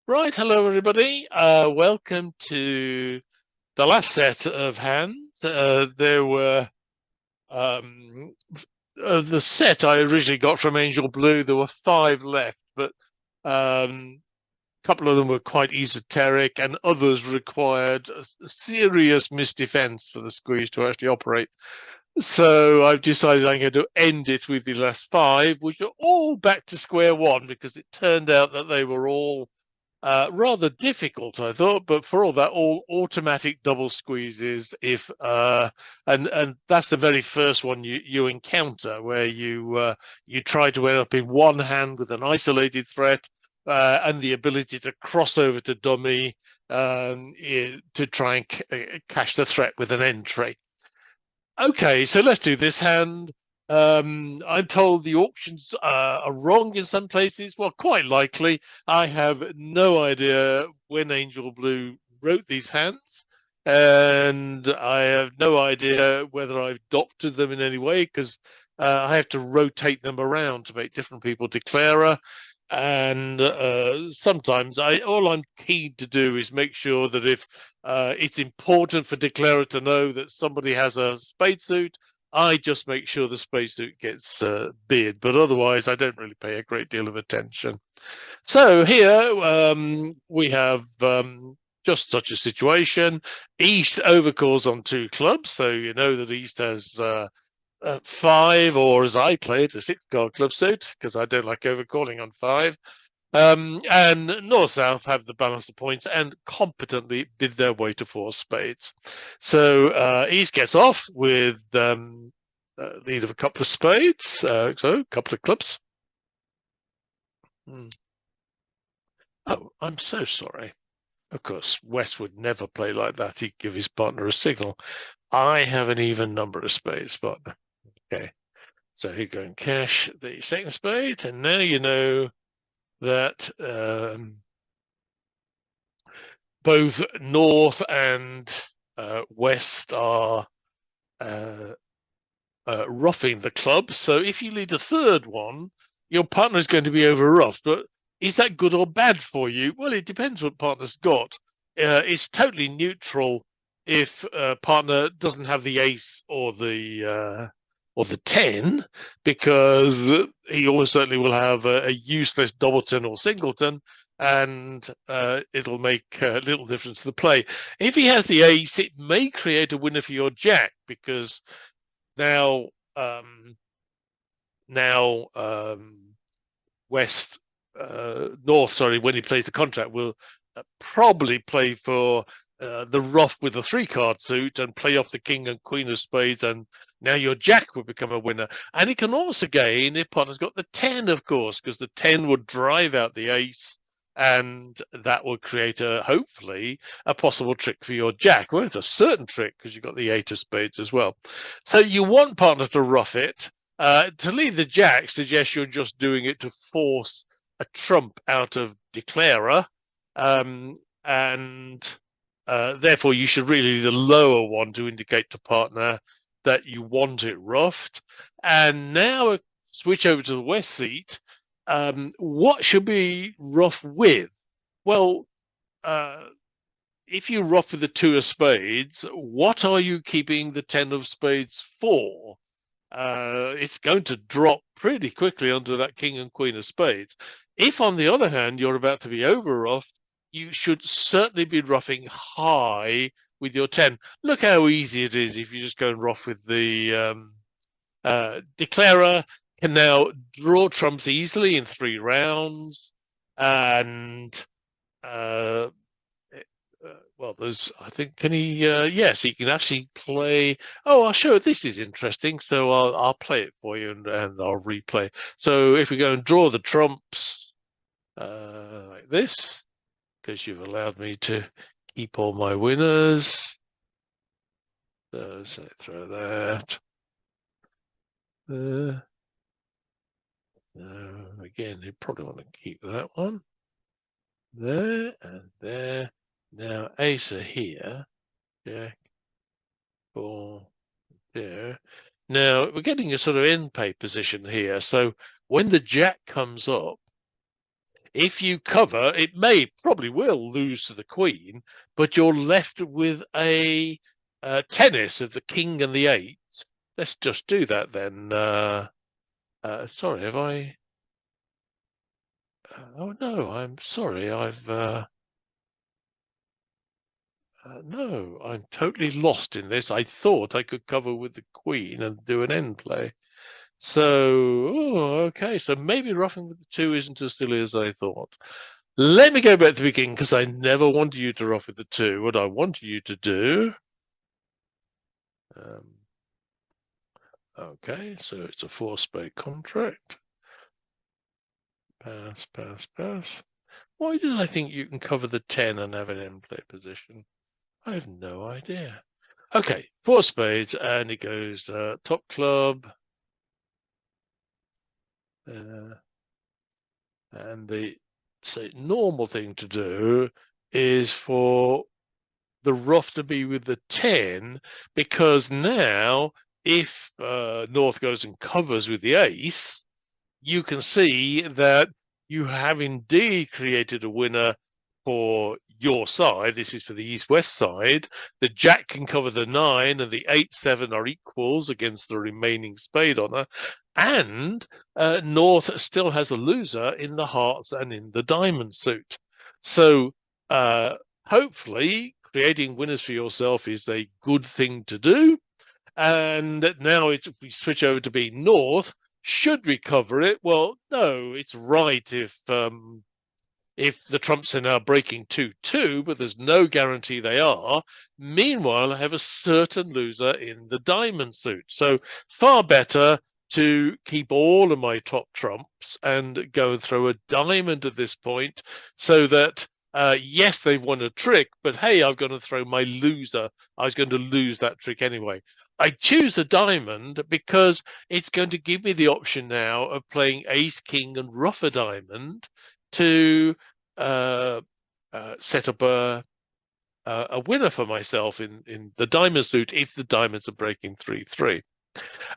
Right, hello everybody. Welcome to the last set of hands. There were of the set I originally got from Angel Blue. There were 5 left, but a couple of them were quite esoteric, and others required a serious misdefense for the squeeze to actually operate. So I've decided I'm going to end it with the last 5, which are all back to square one because it turned out that they were all rather difficult, I thought, but for all that, all automatic double squeezes. And that's the very first one you encounter, where you try to end up in one hand with an isolated threat and the ability to cross over to dummy to try and cash the threat with an entry. Okay, so let's do this hand. I'm told the auctions are wrong in some places. Well, quite likely. I have no idea when Angel Blue wrote these hands, and I have no idea whether I've doctored them in any way because I have to rotate them around to make different people declarer. And sometimes all I'm keen to do is make sure that if it's important for declarer to know that somebody has a spade suit, I just make sure the spade suit gets bid, but otherwise I don't really pay a great deal of attention. So here we have just such a situation. East overcalls on 2 clubs, so you know that East has 5, or as I play it, a 6-card club suit, because I don't like overcalling on 5. And North-South have the balance of points and competently bid their way to 4 spades. So East gets off with lead of a couple of spades, so a couple of clubs. Oh, I'm so sorry. Of course, West would never play like that. He'd give his partner a signal. I have an even number of spades, partner. Okay. So he'd go and cash the second spade, and now you know that both North and West are roughing the club. So if you lead a third one, your partner is going to be over roughed. But is that good or bad for you? Well, it depends what partner's got. It's totally neutral if partner doesn't have the ace or the 10, because he almost certainly will have a useless doubleton or singleton, and it'll make little difference to the play. If he has the ace, it may create a winner for your jack, because now West North, sorry, when he plays the contract, will probably play for the rough with the 3-card suit and play off the king and queen of spades, and now your jack will become a winner. And he can also gain if partner's got the 10, of course, because the 10 would drive out the ace, and that will create hopefully a possible trick for your jack. Well, it's a certain trick because you've got the 8 of spades as well. So you want partner to rough it. To lead the jack suggests you're just doing it to force a trump out of declarer, and therefore you should really lead the lower one to indicate to partner that you want it roughed. And now switch over to the West seat. What should be rough with? Well, if you rough with the 2 of spades, what are you keeping the 10 of spades for? It's going to drop pretty quickly under that king and queen of spades. If, on the other hand, you're about to be over roughed, you should certainly be roughing high with your 10. Look how easy it is if you just go and rough with the declarer. Can now draw trumps easily in 3 rounds, and well, there's, I think, can he, yes, he can actually play. Oh, I'll show it. This is interesting. So I'll play it for you, and I'll replay. So if we go and draw the trumps like this, because you've allowed me to keep all my winners. So throw that. Again, you probably want to keep that one. There and there. Now ace are here. Jack, 4, there. Now we're getting a sort of end pay position here. So when the jack comes up, If you cover, it probably will lose to the queen, but you're left with a tennis of the king and the eight. Let's just do that then. Sorry, have I? Oh no, I'm sorry. No, I'm totally lost in this. I thought I could cover with the queen and do an end play. So, okay. So maybe ruffing with the two isn't as silly as I thought. Let me go back to the beginning because I never wanted you to ruff with the two. What I wanted you to do. Okay, so it's a 4-spade contract. Pass, pass, pass. Why did I think you can cover the 10 and have an end play position? I have no idea. Okay, 4 spades, and it goes top club. And the normal thing to do is for the ruff to be with the 10, because now if North goes and covers with the ace, you can see that you have indeed created a winner for your side. This is for the east-west side. The jack can cover the 9, and the 8-7 are equals against the remaining spade honor. And North still has a loser in the hearts and in the diamond suit. So hopefully creating winners for yourself is a good thing to do. And now if we switch over to being North, should we cover it? Well, no, it's right if the trumps are now breaking 2-2, but there's no guarantee they are. Meanwhile, I have a certain loser in the diamond suit. So far better to keep all of my top trumps and go and throw a diamond at this point, so that yes, they've won a trick, but hey, I've got to throw my loser. I was going to lose that trick anyway. I choose the diamond because it's going to give me the option now of playing ace, king, and ruff a diamond to set up a winner for myself in the diamond suit if the diamonds are breaking 3-3.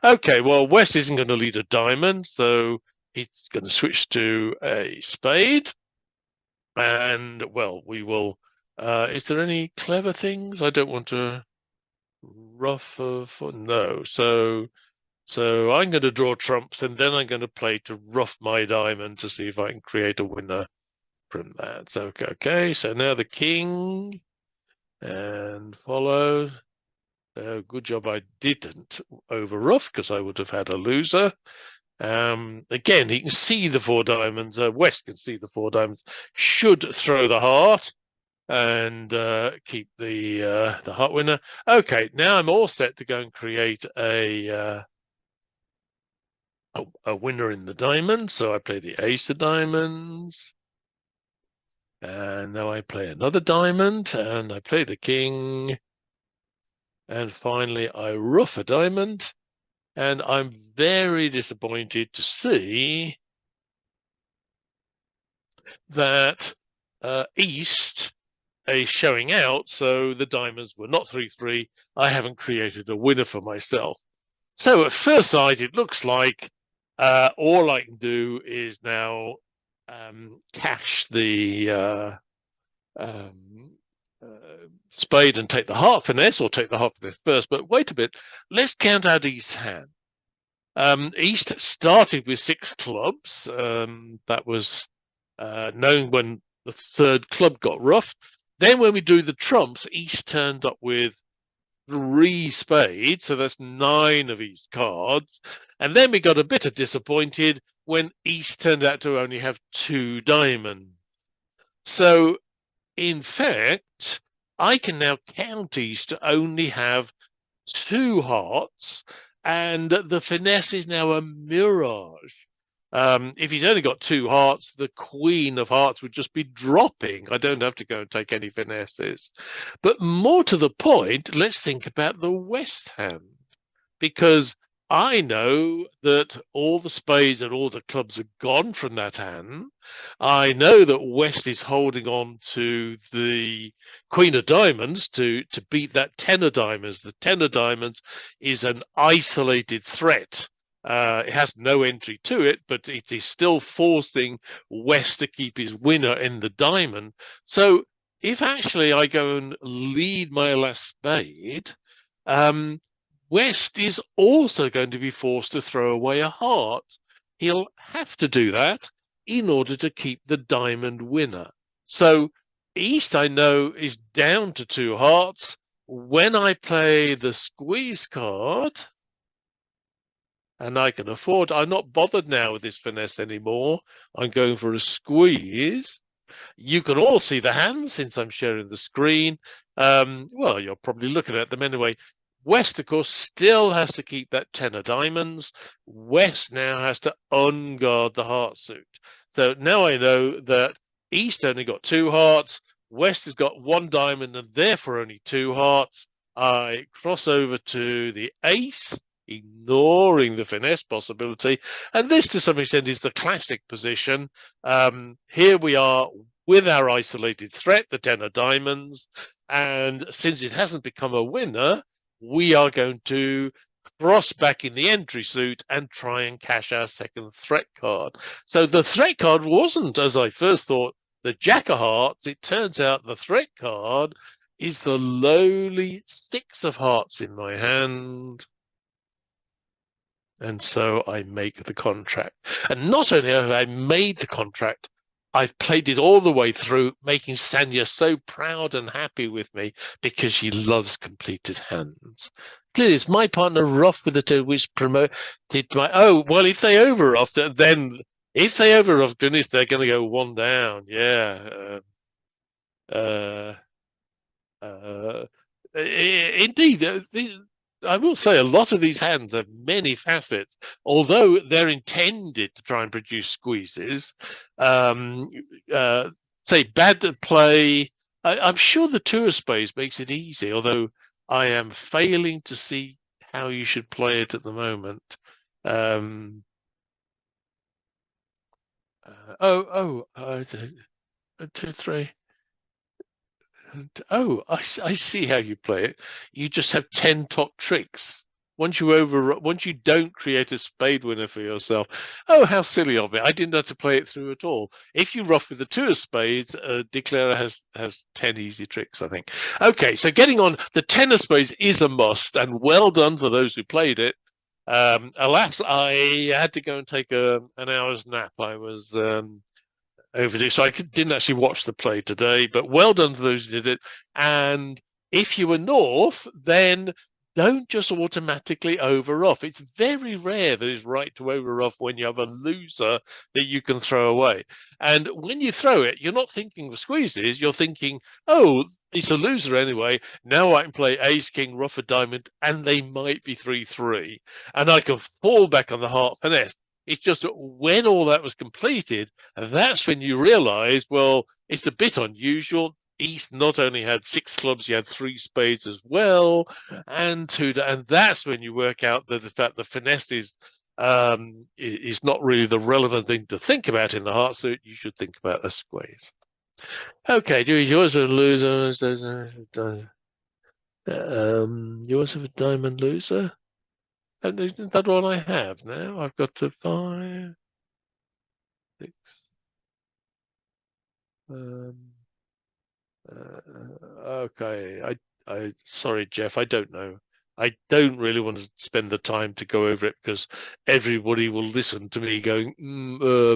Okay, well, West isn't going to lead a diamond, so he's going to switch to a spade. And, well, we will... is there any clever things? I don't want to ruff for... No, so I'm going to draw trumps, and then I'm going to play to ruff my diamond to see if I can create a winner from that. So, okay, so now the king and follow. Good job I didn't over ruff, because I would have had a loser. Again, he can see the 4 diamonds. West can see the 4 diamonds. Should throw the heart and keep the heart winner. Okay, now I'm all set to go and create a winner in the diamond. So I play the ace of diamonds. And now I play another diamond, and I play the king. And finally, I ruff a diamond. And I'm very disappointed to see that East is showing out. So the diamonds were not 3-3. I haven't created a winner for myself. So at first sight, it looks like all I can do is now cash the spade and take the heart finesse, or take the heart finesse first. But wait a bit, let's count out East's hand. East started with 6 clubs. That was known when the 3rd club got roughed. Then when we do the trumps, East turned up with 3 spades, so that's 9 of East cards. And then we got a bit disappointed when East turned out to only have 2 diamonds. So in fact, I can now count East to only have 2 hearts, and the finesse is now a mirage. If he's only got 2 hearts, the queen of hearts would just be dropping. I don't have to go and take any finesses. But more to the point, let's think about the West hand, because I know that all the spades and all the clubs are gone from that hand. I know that West is holding on to the Queen of Diamonds to beat that 10 of Diamonds. The 10 of Diamonds is an isolated threat It has no entry to it, but it is still forcing West to keep his winner in the diamond. So if actually I go and lead my last spade, West is also going to be forced to throw away a heart. He'll have to do that in order to keep the diamond winner. So East, I know, is down to 2 hearts. When I play the squeeze card, and I can afford, I'm not bothered now with this finesse anymore. I'm going for a squeeze. You can all see the hands since I'm sharing the screen. Well, you're probably looking at them anyway. West, of course, still has to keep that 10 of diamonds. West now has to unguard the heart suit. So now I know that East only got 2 hearts. West has got 1 diamond and therefore only 2 hearts. I cross over to the ace, ignoring the finesse possibility. And this, to some extent, is the classic position. Here we are with our isolated threat, the 10 of diamonds. And since it hasn't become a winner, we are going to cross back in the entry suit and try and cash our second threat card. So the threat card wasn't, as I first thought, the Jack of Hearts. It turns out the threat card is the lowly 6 of hearts in my hand. And so I make the contract. And not only have I made the contract, I've played it all the way through, making Sanya so proud and happy with me because she loves completed hands. Clearly, it's my partner Rough with the 2, which promoted my. Oh, well, if they over off, then if they over off, goodness, they're going to go 1 down. Yeah. Indeed, I will say a lot of these hands have many facets, although they're intended to try and produce squeezes. Say bad play. I'm sure the 2 of spades makes it easy, although I am failing to see how you should play it at the moment. Um, 2, 3. Oh, I see how you play it. You just have 10 top tricks. Once you don't create a spade winner for yourself. Oh, how silly of me. I didn't have to play it through at all. If you rough with the 2 of spades, Declarer has 10 easy tricks, I think. Okay, so getting on, the 10 of spades is a must, and well done for those who played it. Alas, I had to go and take an hour's nap. I was overdue. So didn't actually watch the play today, but well done to those who did it. And if you were North, then don't just automatically over off. It's very rare that it's right to over off when you have a loser that you can throw away. And when you throw it, you're not thinking the squeezes, you're thinking, oh, it's a loser anyway. Now I can play ace, king, rough a diamond, and they might be 3-3. And I can fall back on the heart finesse. It's just that when all that was completed, that's when you realize, well, it's a bit unusual. East not only had 6 clubs, he had 3 spades as well, and that's when you work out that the fact the finesse is not really the relevant thing to think about in the heart suit. You should think about the squeeze. Okay, do yours a loser? Yours of a diamond loser. Isn't that all I have now? I've got to 5, 6. Okay. Sorry, Jeff. I don't know. I don't really want to spend the time to go over it because everybody will listen to me going,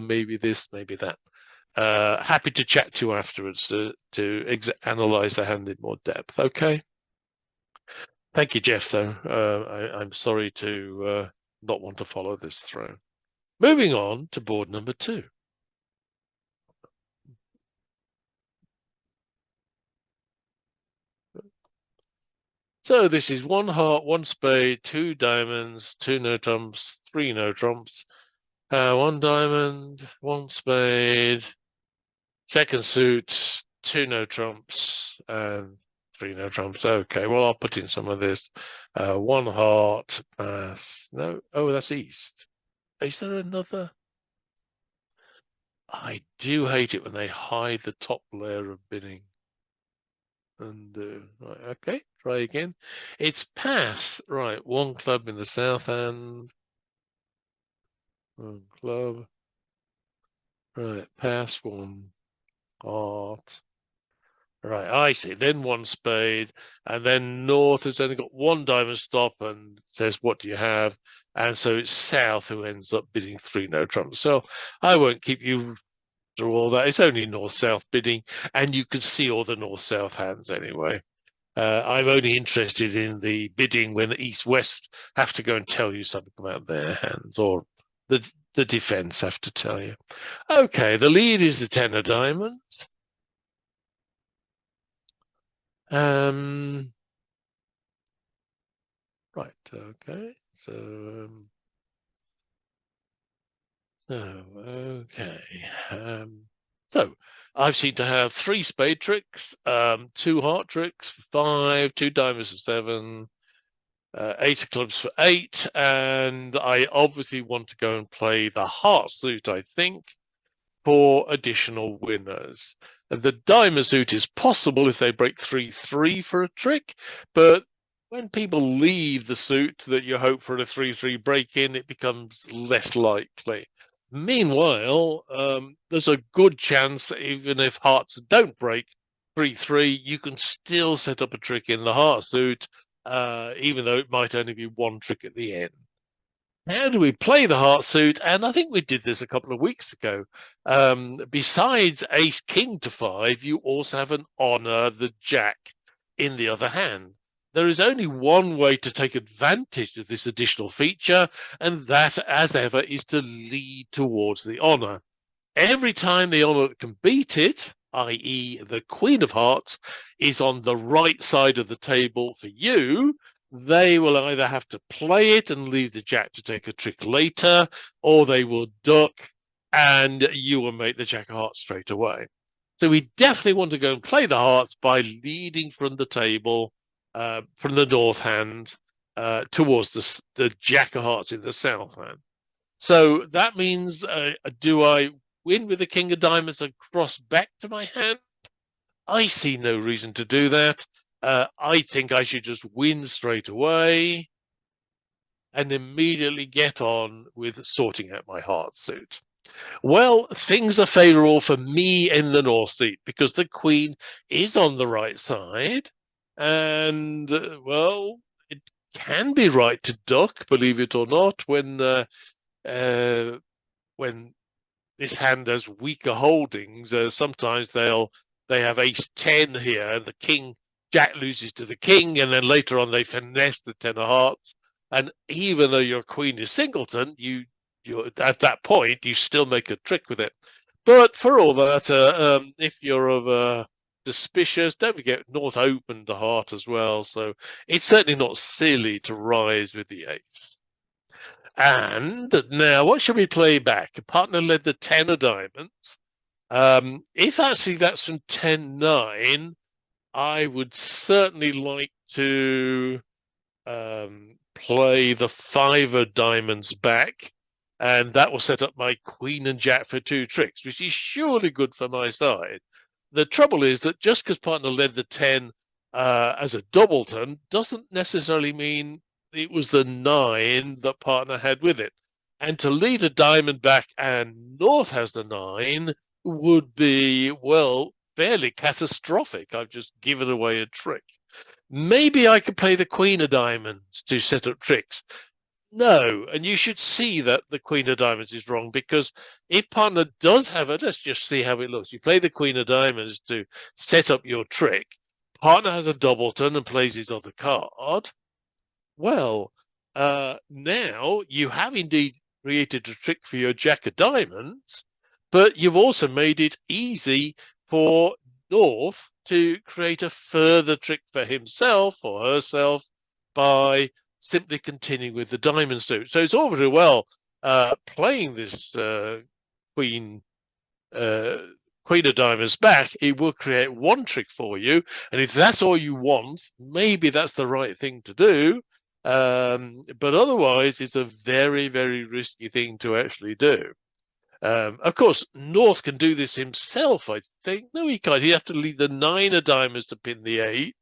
maybe this, maybe that. Happy to chat to you afterwards to analyze the hand in more depth. Okay. Thank you, Jeff, though. I'm sorry to not want to follow this through. Moving on to board number 2. So this is 1 heart, 1 spade, 2 diamonds, 2 no trumps, 3 no trumps, 1 diamond, 1 spade, second suit, 2 no trumps, and 3 no trumps. Okay, well, I'll put in some of this. 1 heart, pass. No, oh, that's east. Is there another? I do hate it when they hide the top layer of binning. And right, okay, try again. It's pass. Right, 1 club in the south hand. Club. Right, pass one. Heart. Right, I see. Then one spade, and then North has only got one diamond stop and says, "What do you have?" And so it's South who ends up bidding three no trumps. So I won't keep you through all that. It's only North-South bidding, and you can see all the North-South hands anyway. I'm only interested in the bidding when the East-West have to go and tell you something about their hands, or the defense have to tell you. Okay, the lead is the 10 of diamonds. Right, okay. Okay. So I've seen to have three spade tricks, two heart tricks for 5, two diamonds for 7, eight of clubs for 8, and I obviously want to go and play the heart suit, I think, for additional winners. The diamond suit is possible if they break 3-3 for a trick, but when people leave the suit that you hope for a 3-3 break in, it becomes less likely. Meanwhile, there's a good chance, even if hearts don't break 3-3, you can still set up a trick in the heart suit, even though it might only be one trick at the end. How do we play the heart suit? And I think we did this a couple of weeks ago. Besides ace king to 5, you also have an honor the jack in the other hand. There is only one way to take advantage of this additional feature, and that, as ever, is to lead towards the honor. Every time the honor that can beat it, i.e. the Queen of Hearts, is on the right side of the table for you, they will either have to play it and leave the jack to take a trick later, or they will duck and you will make the jack of hearts straight away. So we definitely want to go and play the hearts by leading from the table, from the north hand, towards the jack of hearts in the south hand. So that means, do I win with the king of diamonds and cross back to my hand? I see no reason to do that. I think I should just win straight away and immediately get on with sorting out my heart suit. Well, things are favorable for me in the north seat because the queen is on the right side, and well, it can be right to duck, believe it or not, when this hand has weaker holdings. Sometimes they have ace 10 here, and the king jack loses to the king, and then later on they finesse the 10 of hearts. And even though your queen is singleton, you at that point you still make a trick with it. But for all that, if you're of suspicious, don't forget North opened the heart as well, so it's certainly not silly to rise with the ace. And now, what should we play back? A partner led the 10 of diamonds. If actually that's from 10-9, I would certainly like to play the 5 of diamonds back, and that will set up my queen and jack for 2 tricks, which is surely good for my side. The trouble is that just because partner led the 10 as a doubleton doesn't necessarily mean it was the 9 that partner had with it. And to lead a diamond back and North has the 9 would be, well, fairly catastrophic. I've just given away a trick. Maybe I could play the Queen of Diamonds to set up tricks. No, and you should see that the Queen of Diamonds is wrong, because if partner does have it, let's just see how it looks. You play the Queen of Diamonds to set up your trick. Partner has a doubleton and plays his other card. Well, now you have indeed created a trick for your Jack of Diamonds, but you've also made it easy for North to create a further trick for himself or herself by simply continuing with the diamond suit. So it's all very well playing this Queen of Diamonds back. It will create one trick for you, and if that's all you want, maybe that's the right thing to do. But otherwise, it's a very, very risky thing to actually do. Of course, North can do this himself, I think. No, he can't. He'd have to leave the 9 of diamonds to pin the 8.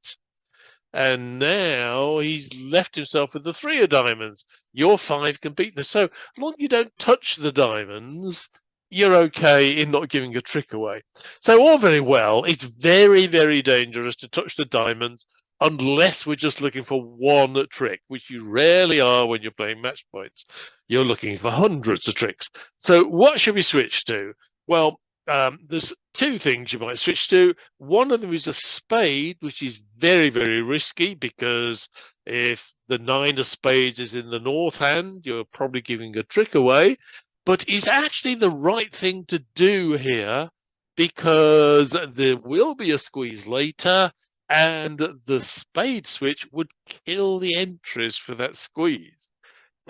and now he's left himself with the 3 of diamonds. Your 5 can beat this. So long as you don't touch the diamonds, you're okay in not giving a trick away. So all very well. It's very, very dangerous to touch the diamonds unless we're just looking for one trick, which you rarely are when you're playing match points. You're looking for hundreds of tricks. So what should we switch to? Well, there's 2 things you might switch to. One of them is a spade, which is very, very risky, because if the 9 of spades is in the north hand, you're probably giving a trick away. But it's actually the right thing to do here, because there will be a squeeze later, and the spade switch would kill the entries for that squeeze.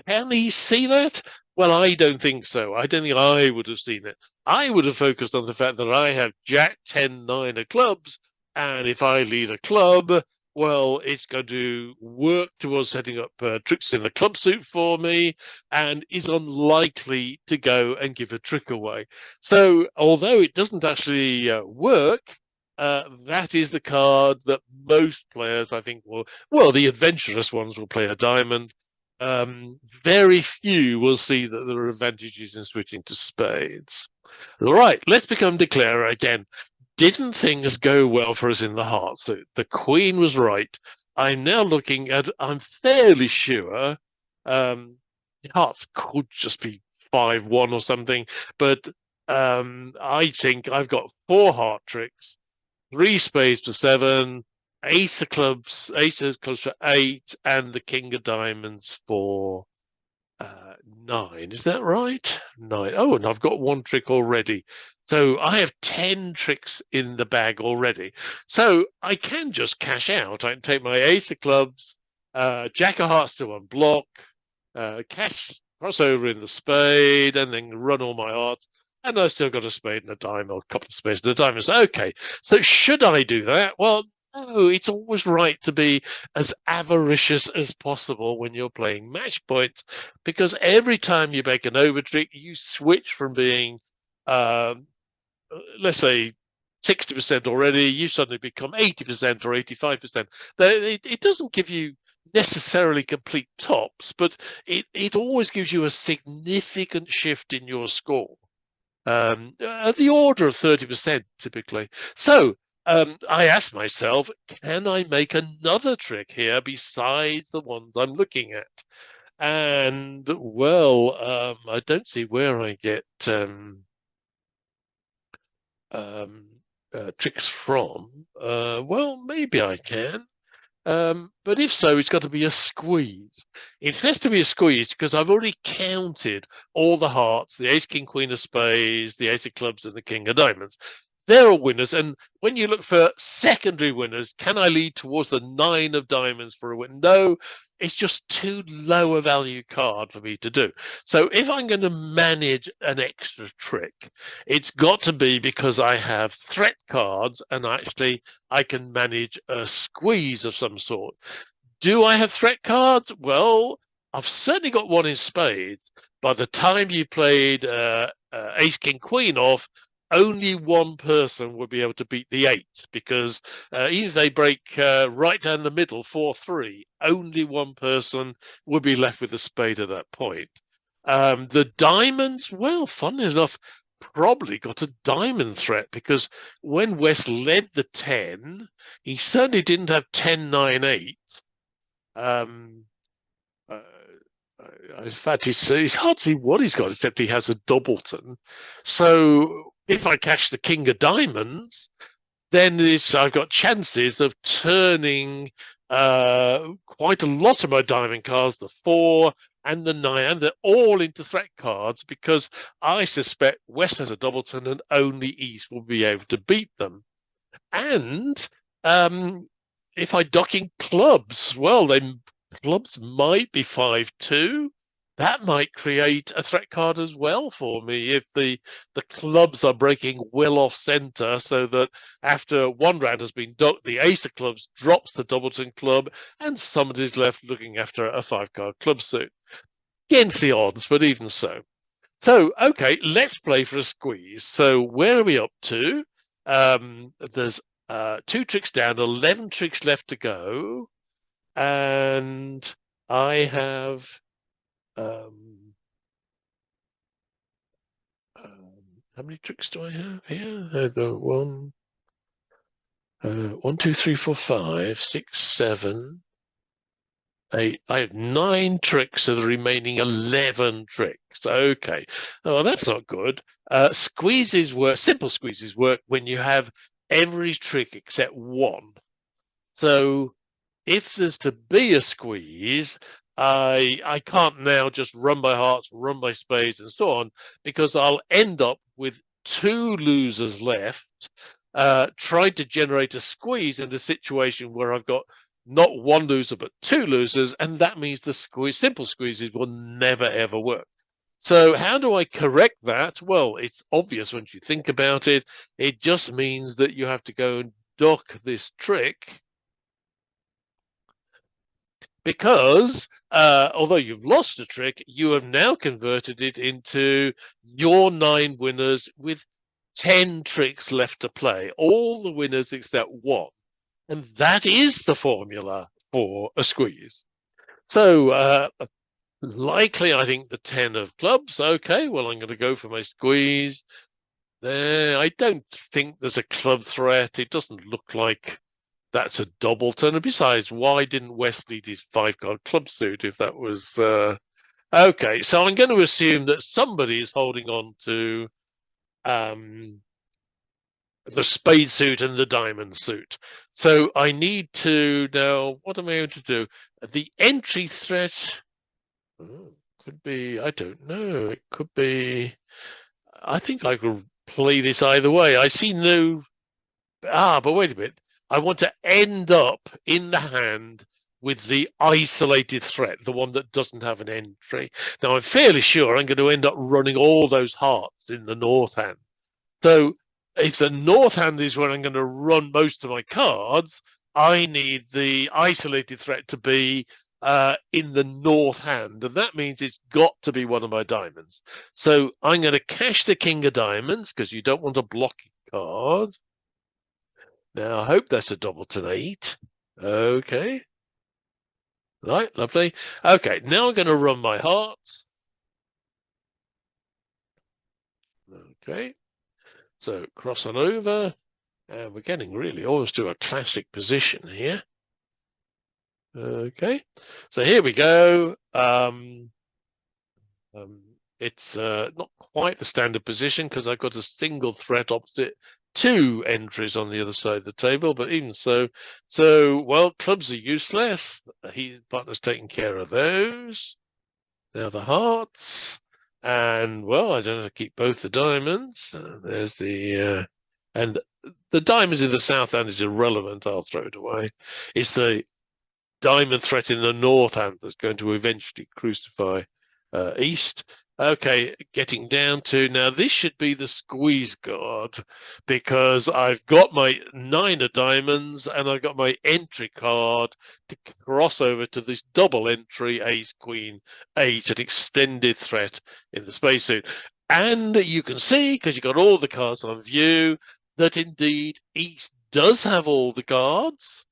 Can he see that? Well, I don't think so. I don't think I would have seen it. I would have focused on the fact that I have Jack 10 9 of clubs, and if I lead a club, well, it's going to work towards setting up tricks in the club suit for me, and is unlikely to go and give a trick away. So although it doesn't actually work, that is the card that most players, I think, well, the adventurous ones will play a diamond. Very few will see that there are advantages in switching to spades. Right, let's become declarer again. Didn't things go well for us in the heart suit? The queen was right. I'm now looking at, I'm fairly sure, hearts could just be 5-1 or something, but I think I've got 4 heart tricks, 3 spades for 7, ace of clubs for 8, and the king of diamonds for 9. Is that right? 9. Oh, and I've got 1 trick already. So I have 10 tricks in the bag already. So I can just cash out. I can take my ace of clubs, jack of hearts to unblock, cross over in the spade, and then run all my hearts. And I've still got a spade and a diamond, or a couple of spades and a diamond. So, okay. So should I do that? Well, no, it's always right to be as avaricious as possible when you're playing match points, because every time you make an over trick, you switch from being, let's say, 60% already, you suddenly become 80% or 85%. It doesn't give you necessarily complete tops, but it always gives you a significant shift in your score. At the order of 30% typically. So I asked myself, can I make another trick here besides the ones I'm looking at? And well, I don't see where I get tricks from. Well, maybe I can. But if so, it's got to be a squeeze. It has to be a squeeze because I've already counted all the hearts, the ace, king, queen of spades, the ace of clubs, and the king of diamonds. They're all winners. And when you look for secondary winners, can I lead towards the 9 of diamonds for a win? No, it's just too low a value card for me to do. So if I'm going to manage an extra trick, it's got to be because I have threat cards and actually I can manage a squeeze of some sort. Do I have threat cards? Well, I've certainly got 1 in spades. By the time you played ace, king, queen off, only 1 person will be able to beat the 8, because even if they break right down the middle 4-3, only 1 person will be left with a spade at that point. The diamonds, well, funnily enough, probably got a diamond threat, because when West led the 10, he certainly didn't have 10-9-8. In fact, it's hard to see what he's got, except he has a doubleton. So if I cash the king of diamonds, then I've got chances of turning quite a lot of my diamond cards, the 4 and the 9, and they're all into threat cards, because I suspect West has a doubleton and only East will be able to beat them. And if I dock in clubs, well, then clubs might be 5-2. That might create a threat card as well for me if the clubs are breaking well off center, so that after 1 round has been docked, the ace of clubs drops the doubleton club and somebody's left looking after a 5-card club suit. Against the odds, but even so. So, okay, let's play for a squeeze. So where are we up to? There's 2 tricks down, 11 tricks left to go. and I have how many tricks do I have here? The one, 1, 2, 3, 4, 5, 6, 7, 8. I have 9 tricks of the remaining 11 tricks. Okay. Oh, that's not good. Squeezes work, simple squeezes work when you have every trick except one. So if there's to be a squeeze, I can't now just run by hearts, run by spades, and so on, because I'll end up with 2 losers left. Trying to generate a squeeze in a situation where I've got not 1 loser but 2 losers, and that means the simple squeezes will never ever work. So how do I correct that? Well, it's obvious once you think about it. It just means that you have to go and dock this trick, because although you've lost a trick, you have now converted it into your 9 winners with 10 tricks left to play, all the winners except one. And that is the formula for a squeeze. So likely, I think the 10 of clubs. Okay, well, I'm going to go for my squeeze. There, I don't think there's a club threat. It doesn't look like that's a double turn. And besides, why didn't West lead his 5-card club suit if that was okay? So I'm going to assume that somebody is holding on to the spade suit and the diamond suit. So I need to now. What am I going to do? The entry threat could be. I don't know. It could be. I think I could play this either way. I see no. But wait a minute. I want to end up in the hand with the isolated threat, the one that doesn't have an entry. Now, I'm fairly sure I'm going to end up running all those hearts in the north hand. So if the north hand is where I'm going to run most of my cards, I need the isolated threat to be in the north hand. And that means it's got to be one of my diamonds. So I'm going to cash the king of diamonds because you don't want a blocking card. Now, I hope that's a Doubleton 8. Okay. Right, lovely. Okay, now I'm going to run my hearts. Okay. So cross on over. And we're getting really almost to a classic position here. Okay. So here we go. It's not quite the standard position because I've got a single threat opposite 2 entries on the other side of the table, but even so, well, clubs are useless. Partner's taking care of those. Now the hearts, and well, I don't have to keep both the diamonds. There's the and the diamonds in the south hand is irrelevant. I'll throw it away. It's the diamond threat in the north hand that's going to eventually crucify east. Okay, getting down to now, this should be the squeeze guard because I've got my 9 of diamonds and I've got my entry card to cross over to this double entry ace queen 8, an extended threat in the spacesuit. And you can see, because you've got all the cards on view, that indeed east does have all the cards.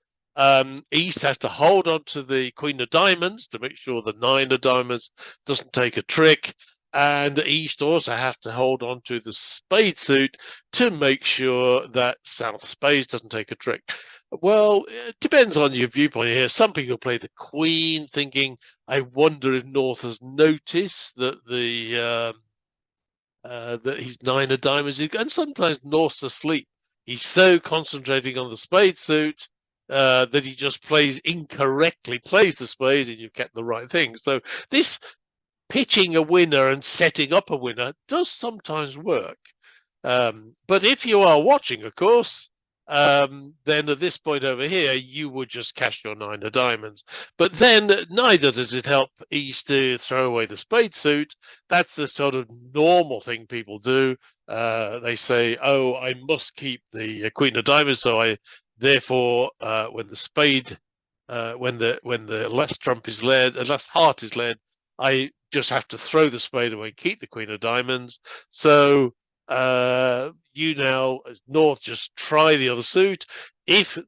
East has to hold on to the queen of diamonds to make sure the 9 of diamonds doesn't take a trick, and East also have to hold on to the spade suit to make sure that South spades doesn't take a trick. Well, it depends on your viewpoint here. Some people play the queen thinking, I wonder if North has noticed that that he's 9 of diamonds, and sometimes North's asleep. He's so concentrating on the spade suit that he just plays the spade, and you've kept the right thing. So this pitching a winner and setting up a winner does sometimes work. But if you are watching, of course, then at this point over here, you would just cash your 9 of diamonds. But then neither does it help East to throw away the spade suit. That's the sort of normal thing people do. They say, oh, I must keep the queen of diamonds, so I therefore, when the spade, when the last trump is led, the last heart is led, I just have to throw the spade away and keep the queen of diamonds. So you now, as North, just try the other suit. If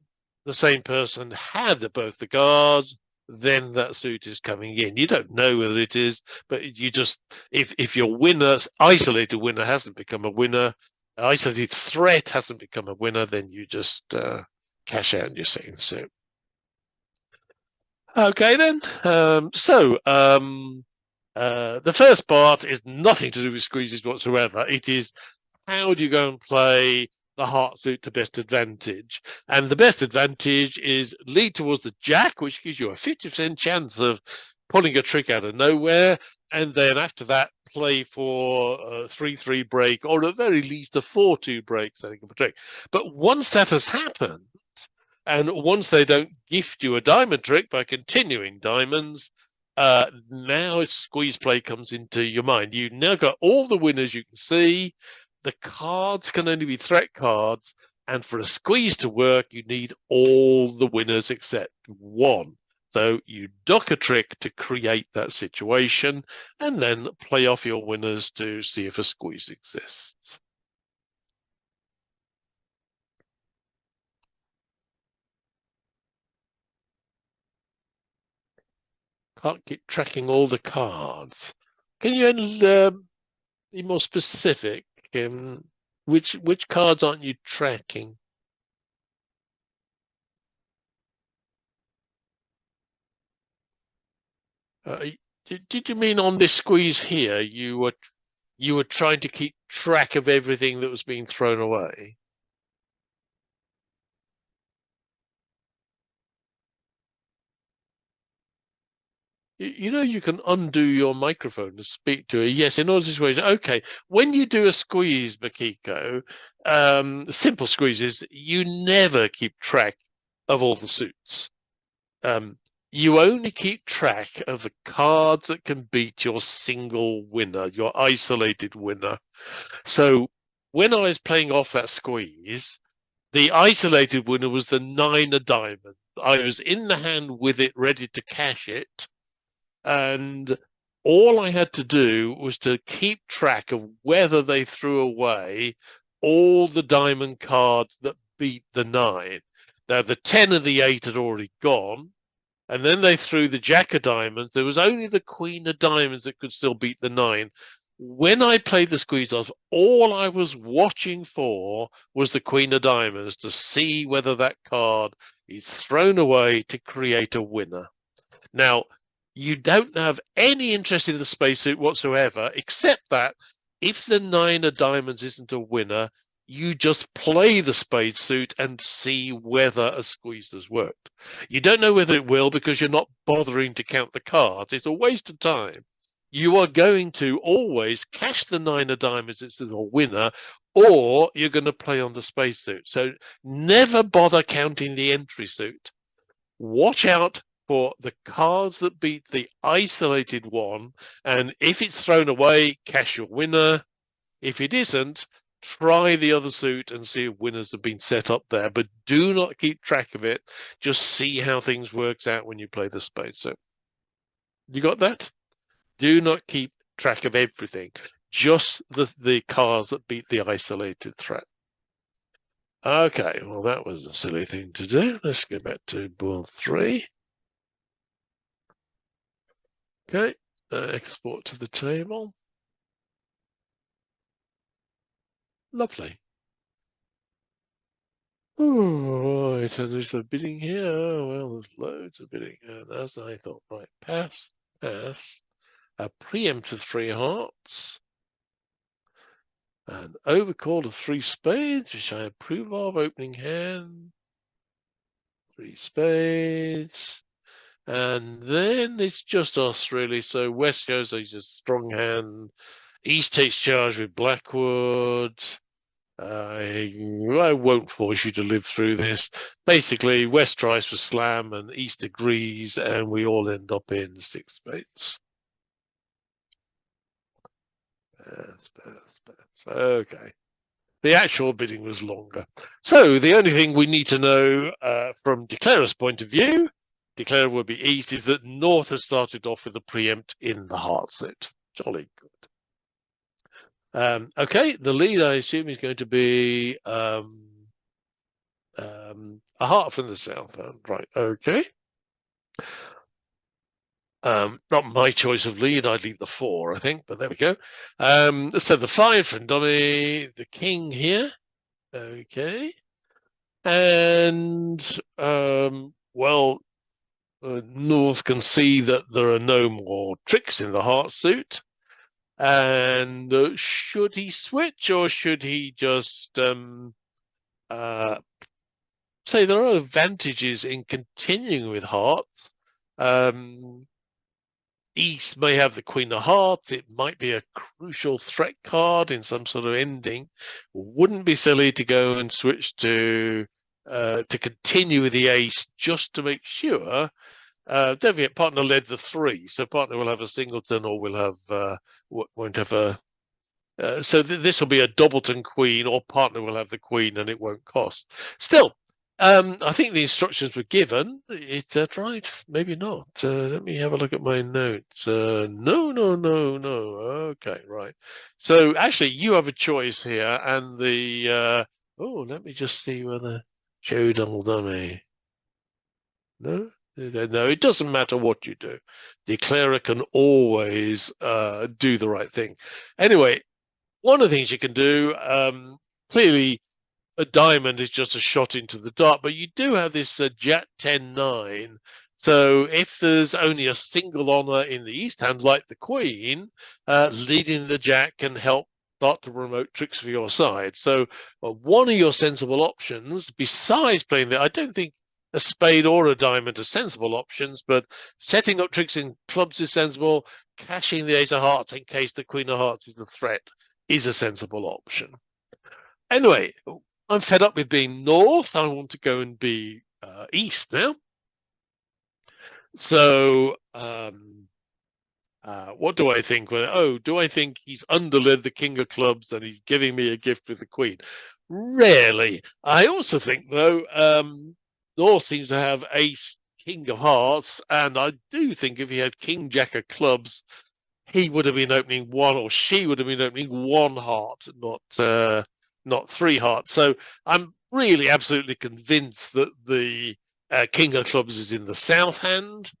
the same person had both the cards, then that suit is coming in. You don't know whether it is, but you just, if your winner's isolated winner hasn't become a winner, isolated threat hasn't become a winner, then you just cash out on your second suit. Okay, then. The first part is nothing to do with squeezes whatsoever. It is how do you go and play the heart suit to best advantage? And the best advantage is lead towards the jack, which gives you a 50% chance of pulling a trick out of nowhere. And then after that, play for a 3-3 break, or at very least a 4-2 break, setting up a trick. But once that has happened, and once they don't gift you a diamond trick by continuing diamonds, now squeeze play comes into your mind. You've now got all the winners you can see. The cards can only be threat cards. And for a squeeze to work, you need all the winners except one. So you duck a trick to create that situation and then play off your winners to see if a squeeze exists. Can't keep tracking all the cards. Can you be more specific? Which cards aren't you tracking? Did you mean on this squeeze here you were trying to keep track of everything that was being thrown away? You know, you can undo your microphone to speak to it. Yes, in all situations. Okay, when you do a squeeze, Makiko, simple squeezes, you never keep track of all the suits. You only keep track of the cards that can beat your single winner, your isolated winner. So when I was playing off that squeeze, the isolated winner was the 9 of diamonds. I was in the hand with it, ready to cash it. And all I had to do was to keep track of whether they threw away all the diamond cards that beat the 9. Now, the 10 and the 8 had already gone. And then they threw the jack of diamonds. There was only the queen of diamonds that could still beat the 9. When I played the squeeze off, all I was watching for was the queen of diamonds to see whether that card is thrown away to create a winner. Now, you don't have any interest in the spacesuit whatsoever, except that if the 9 of diamonds isn't a winner, you just play the spacesuit and see whether a squeeze has worked. You don't know whether it will because you're not bothering to count the cards. It's a waste of time. You are going to always cash the 9 of diamonds as a winner, or you're going to play on the spacesuit. So never bother counting the entry suit. Watch out for the cards that beat the isolated one, and if it's thrown away, cash your winner. If it isn't, try the other suit and see if winners have been set up there, but do not keep track of it. Just see how things works out when you play the space. So you got that? Do not keep track of everything, just the cards that beat the isolated threat. Okay, well, that was a silly thing to do. Let's go back to board 3. Okay, export to the table. Lovely. Oh, right, and there's the bidding here. Oh, well, there's loads of bidding. And as I thought, right, pass. A preempt of 3 hearts. An overcall of 3 spades, which I approve of. Opening hand. 3 spades. And then it's just us, really. So West goes, he's a strong hand. East takes charge with Blackwood. I won't force you to live through this. Basically, West tries for slam and East agrees, and we all end up in 6 spades. Pass. Okay. The actual bidding was longer. So the only thing we need to know from Declarer's point of view, Declarer will be East, is that North has started off with a preempt in the heart set. Jolly good. Okay, the lead, I assume, is going to be a heart from the south. Right, okay. Not my choice of lead. I'd lead the 4, I think, but there we go. So the 5 from Donny, the king here. Okay. And, well, North can see that there are no more tricks in the heart suit. And should he switch, or should he just say there are advantages in continuing with hearts? East may have the Queen of Hearts. It might be a crucial threat card in some sort of ending. Wouldn't be silly to go and switch to continue with the ace just to make sure. Don't forget, partner led the 3, so partner will have a singleton, or will have won't have a. So this will be a doubleton queen, or partner will have the queen, and it won't cost. Still, I think the instructions were given. Is that right? Maybe not. Let me have a look at my notes. No. Okay, right. So actually, you have a choice here, and the let me just see whether Joe Dummy. No, no, it doesn't matter what you do. The declarer can always do the right thing. Anyway, one of the things you can do, clearly, a diamond is just a shot into the dark, but you do have this Jack 10-9. So if there's only a single honor in the East hand, like the Queen, leading the Jack can help start to promote tricks for your side. So one of your sensible options, besides playing that, I don't think a spade or a diamond are sensible options, but setting up tricks in clubs is sensible. Cashing the ace of hearts in case the Queen of Hearts is the threat is a sensible option. Anyway, I'm fed up with being North. I want to go and be East now. So what do I think? Well, do I think he's underled the King of Clubs and he's giving me a gift with the Queen? Rarely. I also think, though, North seems to have Ace, King of Hearts, and I do think if he had King, Jack of Clubs, he would have been opening 1, or she would have been opening 1 heart, not 3 hearts. So I'm really absolutely convinced that the King of Clubs is in the south hand.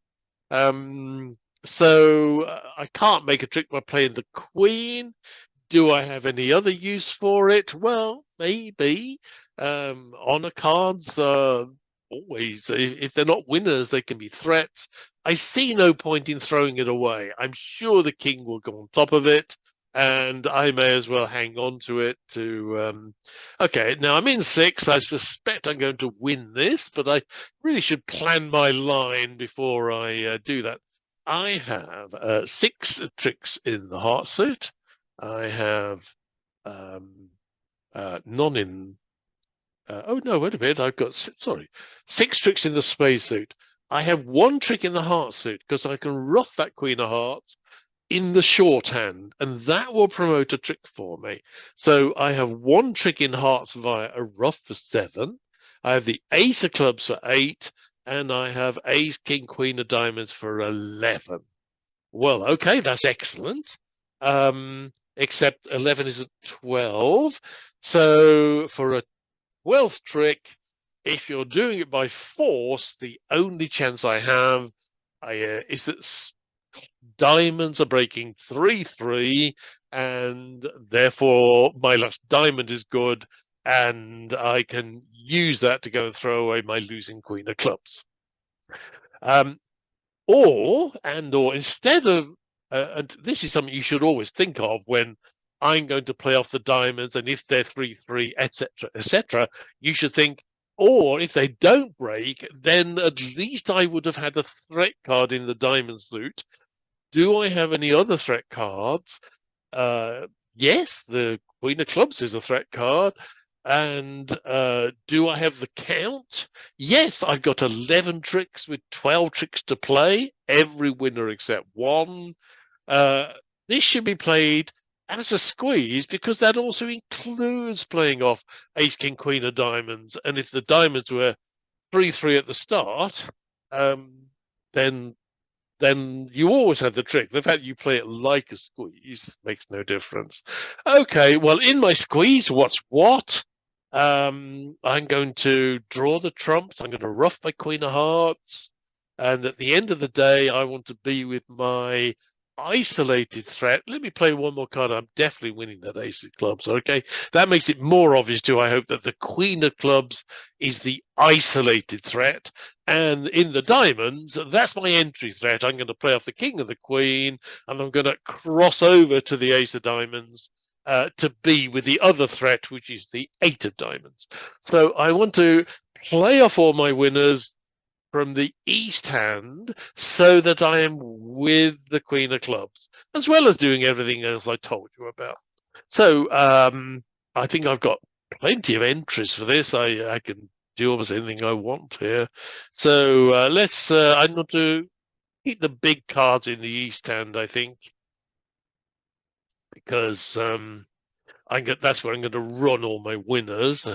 So I can't make a trick by playing the Queen. Do I have any other use for it? Well, maybe. Honor cards are always, if they're not winners, they can be threats. I see no point in throwing it away. I'm sure the king will go on top of it, and I may as well hang on to it to okay, now I'm in 6. I suspect I'm going to win this, but I really should plan my line before I do that. I have 6 tricks in the heart suit. I have none in oh no, wait a minute, I've got 6 tricks in the spade suit. I have 1 trick in the heart suit because I can ruff that Queen of Hearts in the shorthand, and that will promote a trick for me. So I have 1 trick in hearts via a ruff for 7. I have the Ace of Clubs for 8, and I have Ace, King, Queen of Diamonds for 11. Well, okay, that's excellent. Except 11 isn't 12. So for a 12th trick, if you're doing it by force, the only chance I have is that diamonds are breaking 3-3, and therefore my last diamond is good, and I can use that to go and throw away my losing Queen of Clubs. Or instead of, and this is something you should always think of when I'm going to play off the diamonds, and if they're 3-3, etc., you should think, or if they don't break, then at least I would have had a threat card in the diamond suit. Do I have any other threat cards? Yes, the Queen of Clubs is a threat card. And do I have the count? Yes, I've got 11 tricks with 12 tricks to play, every winner except 1. This should be played as a squeeze because that also includes playing off Ace, King, Queen of Diamonds. And if the diamonds were 3-3 at the start, then you always have the trick. The fact you play it like a squeeze makes no difference. Okay, well, in my squeeze, what's what? I'm going to draw the trumps. I'm going to ruff my Queen of Hearts. And at the end of the day, I want to be with my isolated threat. Let me play one more card. I'm definitely winning that ace of clubs. Okay, that makes it more obvious too. I hope that the queen of clubs is the isolated threat, and in the diamonds, that's my entry threat. I'm going to play off the king and the queen, and I'm going to cross over to the ace of diamonds to be with the other threat, which is the eight of diamonds. So I want to play off all my winners from the east hand so that I am with the queen of clubs, as well as doing everything else I told you about. So I think I've got plenty of entries for this. I can do almost anything I want here. So let's, I'm going to keep the big cards in the east hand, I think, because that's where I'm going to run all my winners.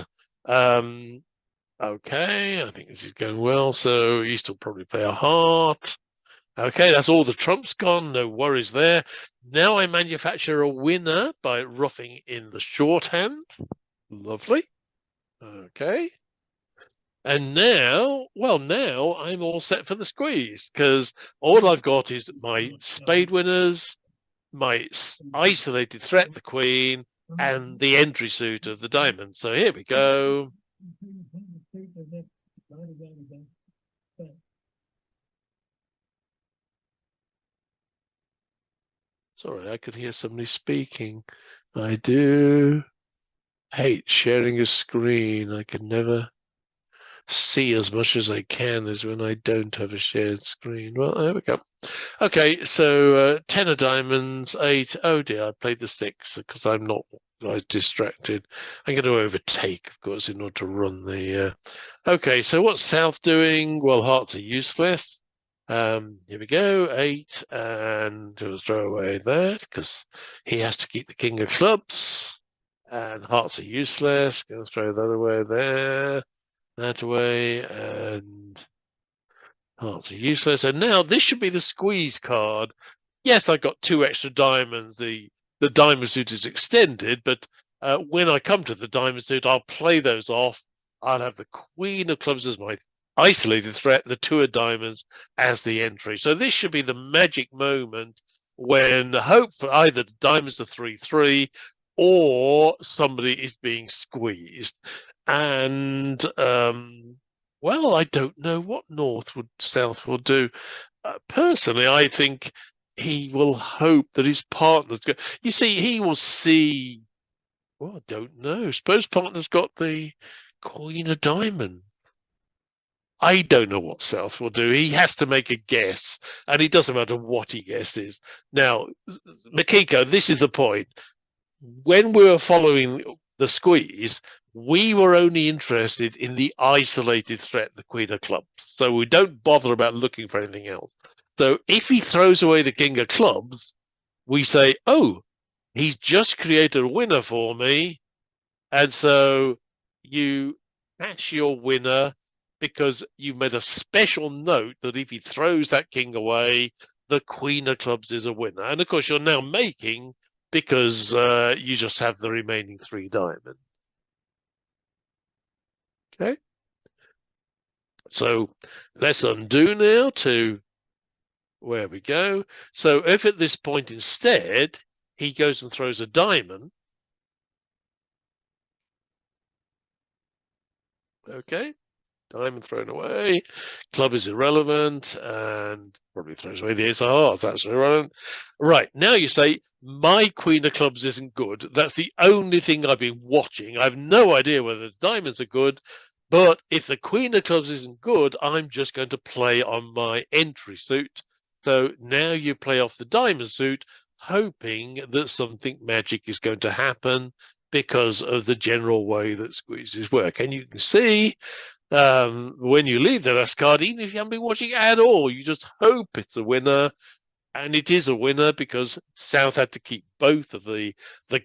Okay, I think this is going well. So East will probably play a heart. Okay, that's all the trumps gone. No worries there. Now I manufacture a winner by roughing in the shorthand. Lovely. Okay. And now, well, now I'm all set for the squeeze because all I've got is my spade winners, my isolated threat, the queen, and the entry suit of the diamond. So here we go. Sorry, I could hear somebody speaking. I do hate sharing a screen. I can never see as much as I can as when I don't have a shared screen. Well, there we go. Okay, so 10 of diamonds, 8. Oh dear, I played the 6 because I was distracted. I'm going to overtake, of course, in order to run the... Okay, so what's South doing? Well, hearts are useless. Here we go, 8, and we'll throw away that because he has to keep the king of clubs. And hearts are useless. Going to throw that away there, that away, and hearts are useless. And now this should be the squeeze card. Yes, I got 2 extra diamonds. The diamond suit is extended, but when I come to the diamond suit, I'll play those off. I'll have the queen of clubs as my isolated threat, the 2 of diamonds as the entry. So this should be the magic moment when hopefully either the diamonds are 3-3 or somebody is being squeezed. And well, I don't know what South will do. Personally, I think he will hope that his partner's go. You see, he will see. Well, I don't know. Suppose partner's got the queen of diamond. I don't know what South will do. He has to make a guess, and it doesn't matter what he guesses. Now, Makiko, this is the point. When we were following the squeeze, we were only interested in the isolated threat, the queen of clubs. So we don't bother about looking for anything else. So if he throws away the king of clubs, we say, oh, he's just created a winner for me. And so you catch your winner because you made a special note that if he throws that king away, the queen of clubs is a winner. And of course, you're now making because you just have the remaining 3 diamonds. Okay. So let's undo now to where we go. So if at this point instead, he goes and throws a diamond. Okay. Diamond thrown away. Club is irrelevant and probably throws away the ace of hearts. That's irrelevant. Right. Now you say, my queen of clubs isn't good. That's the only thing I've been watching. I have no idea whether the diamonds are good. But if the queen of clubs isn't good, I'm just going to play on my entry suit. So now you play off the diamond suit, hoping that something magic is going to happen because of the general way that squeezes work. And you can see when you leave the last card, even if you haven't been watching at all, you just hope it's a winner. And it is a winner because South had to keep both of the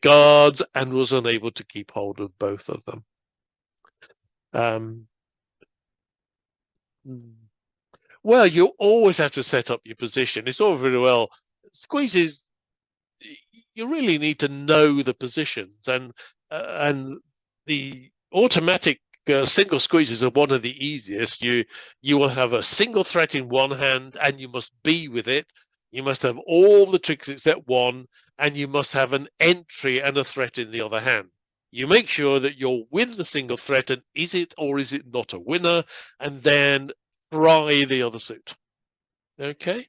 guards and was unable to keep hold of both of them. Well, you always have to set up your position. It's all very well. Squeezes, you really need to know the positions and the automatic single squeezes are one of the easiest. You will have a single threat in one hand, and you must be with it. You must have all the tricks except one, and you must have an entry and a threat in the other hand. You make sure that you're with the single threat, and is it or is it not a winner, and then try the other suit. Okay?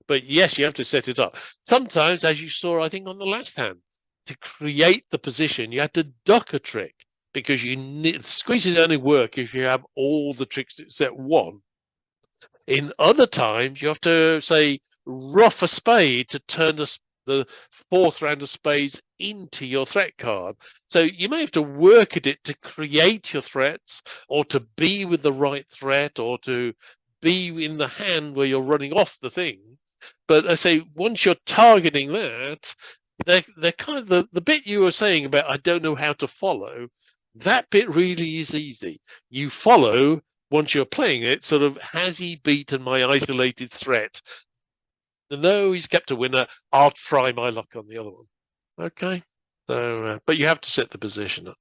But yes, you have to set it up. Sometimes, as you saw, I think on the last hand, to create the position, you had to duck a trick because you need squeezes only work if you have all the tricks except one. In other times, you have to say rough a spade to turn the fourth round of spades into your threat card. So you may have to work at it to create your threats, or to be with the right threat, or to be in the hand where you're running off the thing. But I say once you're targeting that, they're kind of the bit you were saying about I don't know how to follow. That bit really is easy. You follow once you're playing it. Sort of, has he beaten my isolated threat? No, he's kept a winner. I'll try my luck on the other one. Okay. So, but you have to set the position up.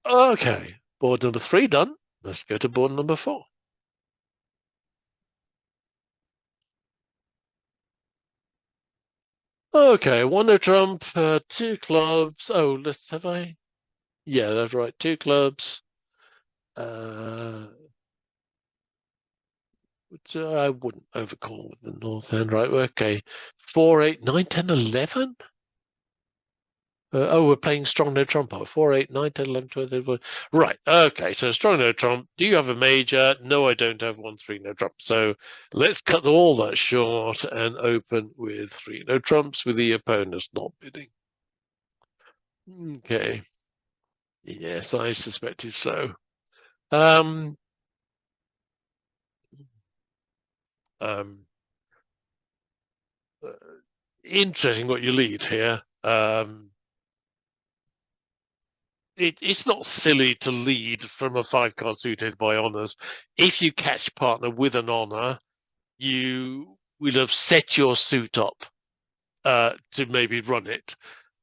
Okay, board number 3 done. Let's go to board number 4. Okay, one no trump, 2 clubs. Oh, let's have I. Yeah, that's right. 2 clubs. Which I wouldn't overcall with the north hand, right? Okay, 4, 8, 9, 10, 11. Oh, we're playing strong no trump. 4, 8, 9, 10, 11, 12, 13. Right. Okay. So strong no trump. Do you have a major? No, I don't have 1, 3 no trump. So let's cut all that short and open with 3 no trumps with the opponents not bidding. Okay. Yes, I suspected so. Interesting what you lead here. It's not silly to lead from a 5-card suited by honors. If you catch partner with an honor, you will have set your suit up to maybe run it.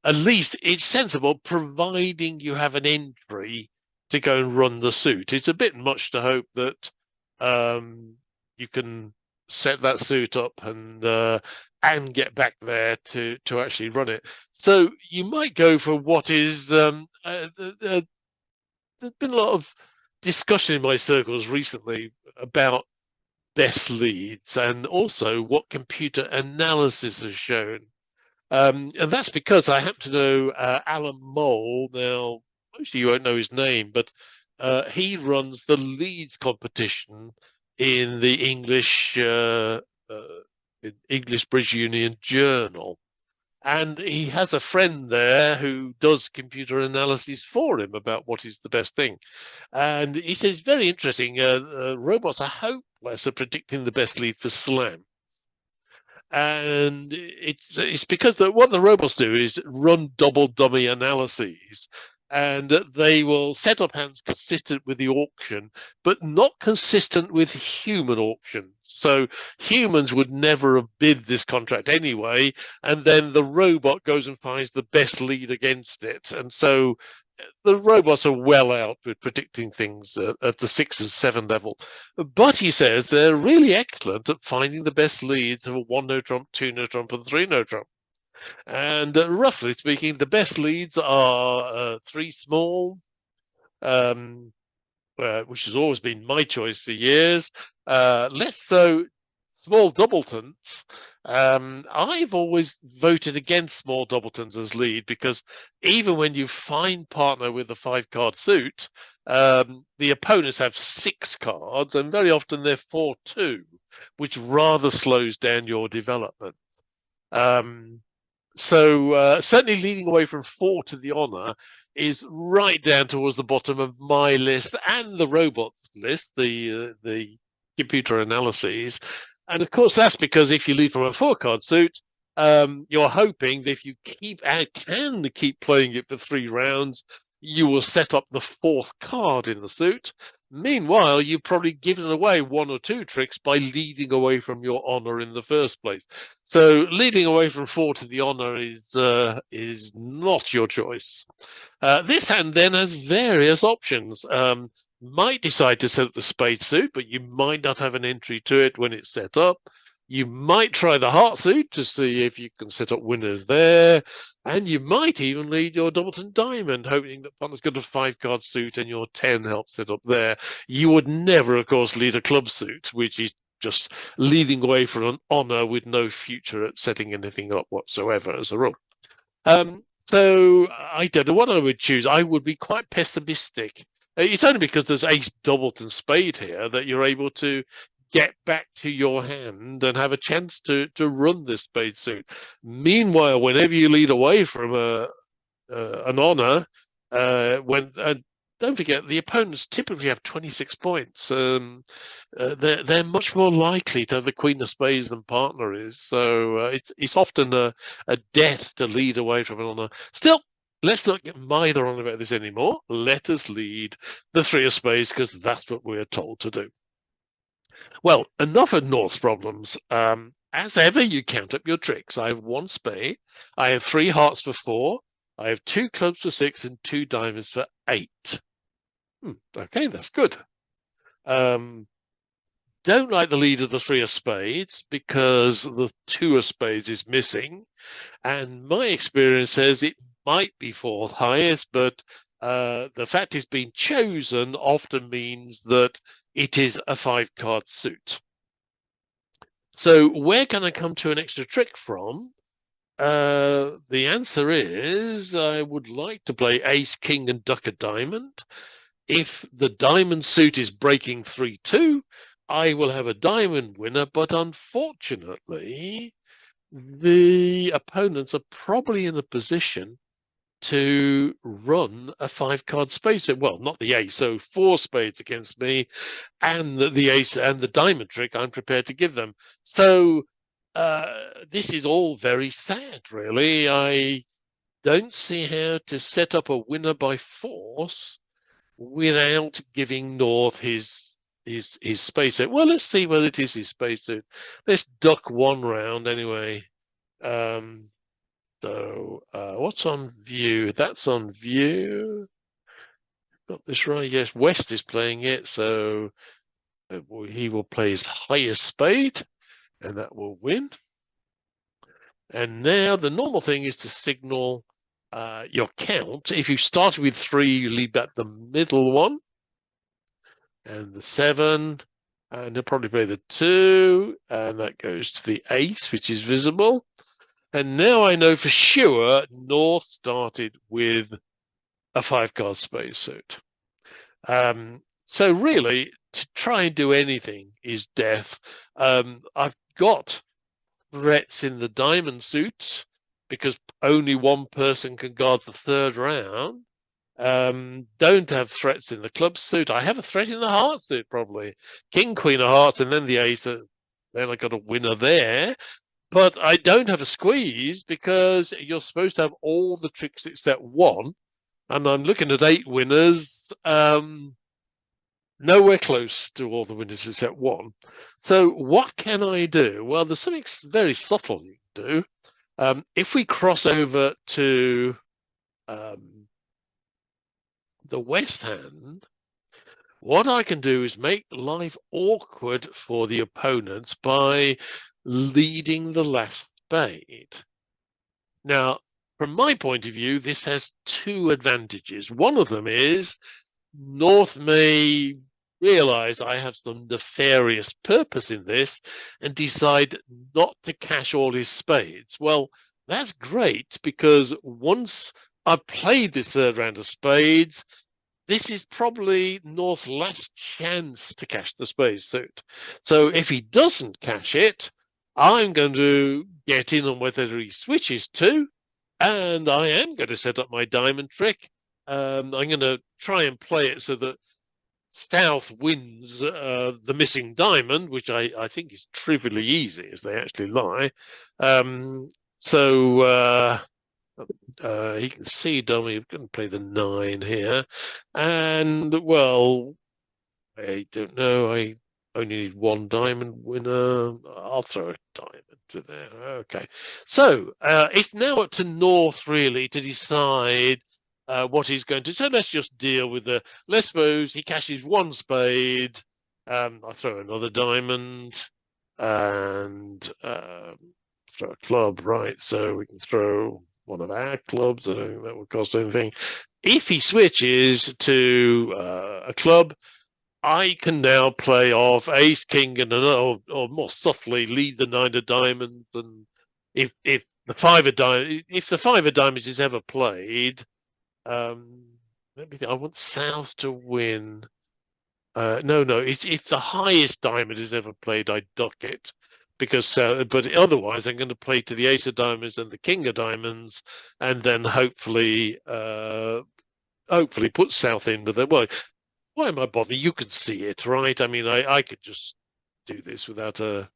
At least it's sensible, providing you have an entry to go and run the suit. It's a bit much to hope that you can set that suit up and get back there to actually run it. So you might go for what is there's been a lot of discussion in my circles recently about best leads and also what computer analysis has shown. And that's because I happen to know Alan Mole. Now, most of you won't know his name, but he runs the leads competition in the English Bridge Union Journal. And he has a friend there who does computer analysis for him about what is the best thing. And he says, very interesting, robots are hopeless at predicting the best lead for slam. And it's because what the robots do is run double dummy analyses, and they will set up hands consistent with the auction, but not consistent with human auctions. So humans would never have bid this contract anyway, and then the robot goes and finds the best lead against it. And so the robots are well out with predicting things at the 6 and 7 level. But he says they're really excellent at finding the best leads of a 1 no trump, 2 no trump, and 3 no trump. And roughly speaking, the best leads are 3 small, which has always been my choice for years. Less so small doubletons. I've always voted against small doubletons as lead because even when you find partner with a 5-card suit, the opponents have 6 cards, and very often they're 4-2, which rather slows down your development. So certainly leading away from 4 to the honor is right down towards the bottom of my list and the robots list, the computer analyses. And of course, that's because if you lead from a 4-card suit, you're hoping that if you can keep playing it for 3 rounds, you will set up the fourth card in the suit. Meanwhile, you've probably given away one or two tricks by leading away from your honor in the first place. So leading away from 4 to the honor is not your choice. This hand then has various options. Might decide to set up the spade suit, but you might not have an entry to it when it's set up. You might try the heart suit to see if you can set up winners there. And you might even lead your Doubleton Diamond, hoping that partner's got a 5-card suit and your 10 helps set up there. You would never, of course, lead a club suit, which is just leading away from an honor with no future at setting anything up whatsoever as a rule. So I don't know what I would choose. I would be quite pessimistic. It's only because there's ace, Doubleton, spade here that you're able to get back to your hand and have a chance to run this spade suit. Meanwhile, whenever you lead away from an honor, don't forget the opponents typically have 26 points. They're much more likely to have the queen of spades than partner is. So it's often a death to lead away from an honor. Still, let's not get mither on about this anymore. Let us lead the 3 of spades because that's what we're told to do. Well, enough of North's problems. As ever, you count up your tricks. I have 1 spade. I have 3 hearts for 4. I have 2 clubs for 6 and 2 diamonds for 8. Okay, that's good. Don't like the lead of the 3 of spades because the 2 of spades is missing. And my experience says it might be 4th highest, but the fact it's been chosen often means that it is a 5-card suit. So where can I come to an extra trick from? The answer is I would like to play ace, king, and duck a diamond. If the diamond suit is breaking 3-2, I will have a diamond winner, but unfortunately, the opponents are probably in a position to run a 5-card spade suit. Well, not the ace, so 4 spades against me, and the ace and the diamond trick I'm prepared to give them. So this is all very sad, really. I don't see how to set up a winner by force without giving North his space suit. Well, let's see whether it is his space suit. Let's duck 1 round anyway. So what's on view? That's on view. Got this right? Yes, West is playing it, so he will play his highest spade, and that will win. And now the normal thing is to signal your count. If you started with 3, you leave that the middle one, and the 7, and he'll probably play the 2, and that goes to the ace, which is visible. And now I know for sure North started with a 5-card spade suit. So really, to try and do anything is death. I've got threats in the diamond suit because only 1 person can guard the 3rd round. Don't have threats in the club suit. I have a threat in the heart suit, probably. King, queen of hearts, and then the ace. Then I got a winner there. But I don't have a squeeze because you're supposed to have all the tricks except 1. And I'm looking at 8 winners. Nowhere close to all the winners except 1. So what can I do? Well, there's something very subtle you can do. If we cross over to the West hand, what I can do is make life awkward for the opponents by leading the last spade. Now, from my point of view, this has 2 advantages. One of them is North may realize I have some nefarious purpose in this and decide not to cash all his spades. Well, that's great because once I've played this 3rd round of spades, this is probably North's last chance to cash the spade suit. So if he doesn't cash it, I'm going to get in on whether he switches to, and I am going to set up my diamond trick. I'm going to try and play it so that South wins the missing diamond, which I think is trivially easy, as they actually lie. So He can see dummy. We're going to play the 9 here, and well, I don't know. I only need 1 diamond winner. I'll throw a diamond to there. Okay, so it's now up to North really to decide what he's going to. So let's just deal with the. Let's suppose he cashes 1 spade. I throw another diamond and throw a club, right? So we can throw one of our clubs. I don't think that would cost anything. If he switches to a club, I can now play off ace, king, and or more softly lead the 9 of diamonds. And if the 5 of diamonds, if the 5 of diamonds is ever played, let me think. I want South to win. No, if the highest diamond is ever played, I duck it because. But otherwise, I'm going to play to the ace of diamonds and the king of diamonds, and then hopefully put South in with it. Well, why am I bothering? You can see it, right? I mean, I could just do this without a.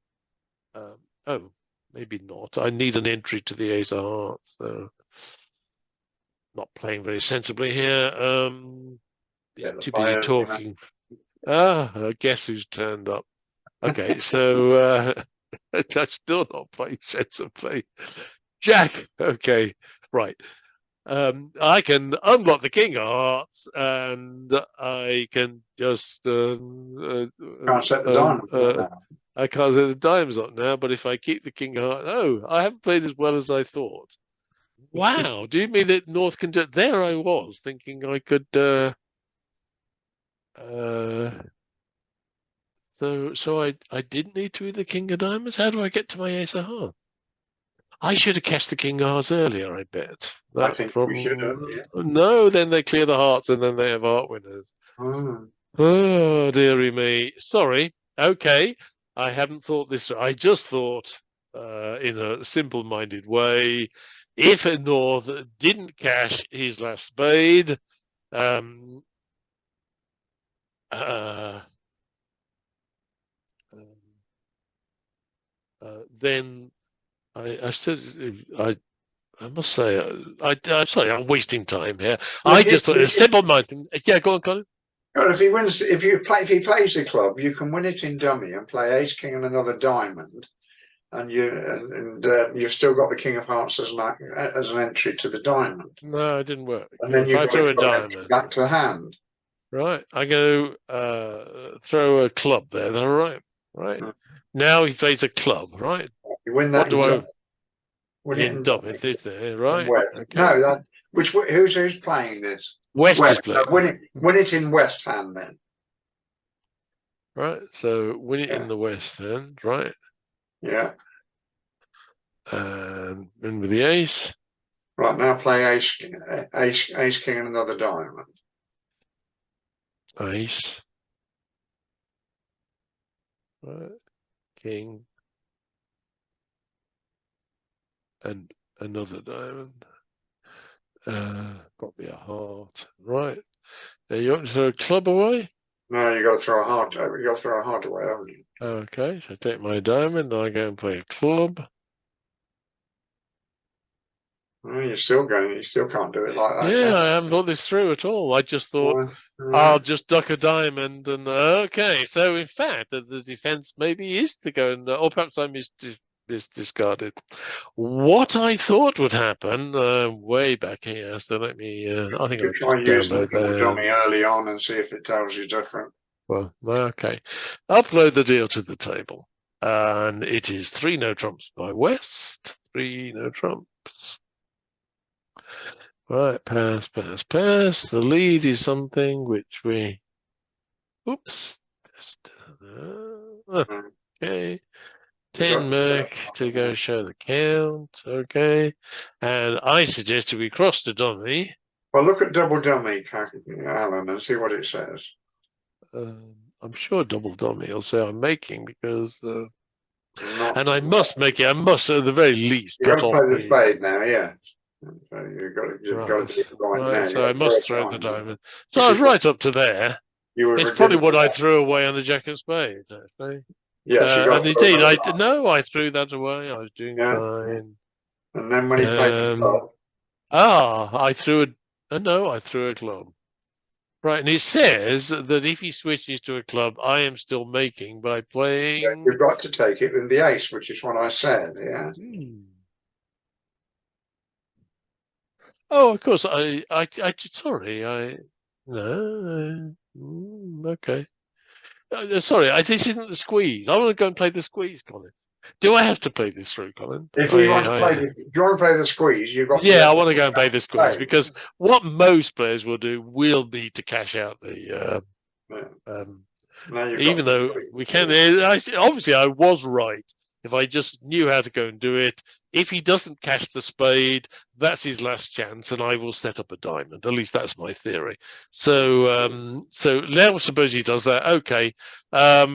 Oh, maybe not. I need an entry to the ace of hearts. So not playing very sensibly here. These too busy talking. Guess who's turned up? Okay, so I'm still not playing sensibly. Jack. Okay, right. I can unblock the king of hearts, and I can just Can't set the diamonds up now. I can't set the diamonds up now. But if I keep the king of hearts, I haven't played as well as I thought. Wow, do you mean that North can just? There I was thinking I could. So I didn't need to be the king of diamonds. How do I get to my ace of hearts? I should have catched the king of hearts earlier, I bet. I That think we should have, problem. yeah. No, then they clear the hearts and then they have heart winners. Mm. Oh, dearie me. Sorry. Okay. I hadn't thought this. I just thought in a simple-minded way, if a North didn't cash his last spade, um, uh, then I still I must say I'm sorry I'm wasting time here. Well, I just thought a simple mind. Yeah, go on, Colin. well, if he wins, if he plays the club, you can win it in dummy and play ace, king, and another diamond, and you've still got the king of hearts as an entry to the diamond, No, it didn't work. and then If you've I got throw a it diamond, back to the hand. right, I'm going to throw a club there. All right, right. Mm. Now he plays a club, right? You win What that do I win it in in dummy? dummy. This there, And right? West. Okay. No, who's playing this? West is West. playing, Win it in West hand then. right? So win it in Yeah. the West hand, right? Yeah. And win with the ace. Right, now play ace, king, and another diamond. Ace. Right. King. And another diamond. Probably a heart. Right. There you want to throw a club away? No, you got to throw a heart. You got to throw a heart away, haven't you? Okay, so take my diamond and I go and play a club. Well, you still can't do it like that. Yeah, I haven't thought this through at all. I just thought Right. I'll just duck a diamond and okay. So in fact, the defense maybe is to go and, or perhaps I discarded. What I thought would happen way back here. So let me. I think You I'll just try using download the dummy that. early on and see if it tells you different. Well, okay. Upload the deal to the table, and it is 3 no trumps by West. 3 no trumps. Right, pass. The lead is something which we. Oops. Okay. 10 Merc to go show the count. Okay. And I suggested we cross the dummy. Well, look at double dummy, Alan, and see what it says. I'm sure double dummy will say I'm making because. And I must make it. I must, at the very least, You got cut to off play the the. spade now, yeah. So you've got to do it right now. So I must throw the diamond. So If I you was right up to there. you were It's probably what I threw away on the jack of spades, actually. Yes, you got And indeed, I threw that away. I was doing yeah. fine. And then when he played the club, Ah, I threw no, I threw a club. Right, and it says that if he switches to a club, I am still making by playing. You've got to take it in the ace, which is what I said. Yeah. Hmm. Oh, of course. Sorry. No. Okay. Sorry, this isn't the squeeze. I want to go and play the squeeze, Colin. Do I have to play this through, Colin? If you want to play, if you want to play the squeeze, you've got to Yeah, let I the want to go and play the squeeze play. because what most players will do will be to cash out the. Now you've got Even though we can, obviously, I was right. If I just knew how to go and do it, if he doesn't cash the spade, that's his last chance, and I will set up a diamond. At least that's my theory. So now suppose he does that. Okay. Now,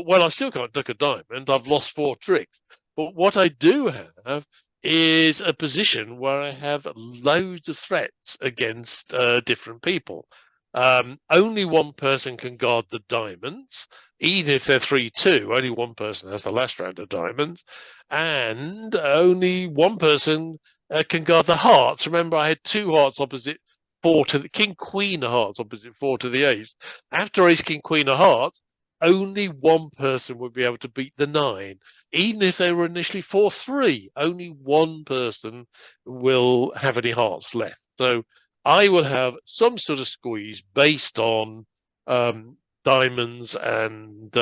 well, I still can't duck a diamond. I've lost 4 tricks. But what I do have is a position where I have loads of threats against different people. Only one person can guard the diamonds, even if they're 3-2. Only one person has the last round of diamonds, and only one person can guard the hearts. Remember, I had 2 hearts opposite 4 to the king, queen of hearts opposite 4 to the ace. After ace, king, queen of hearts, only one person would be able to beat the 9, even if they were initially 4-3. Only one person will have any hearts left. So I will have some sort of squeeze based on diamonds and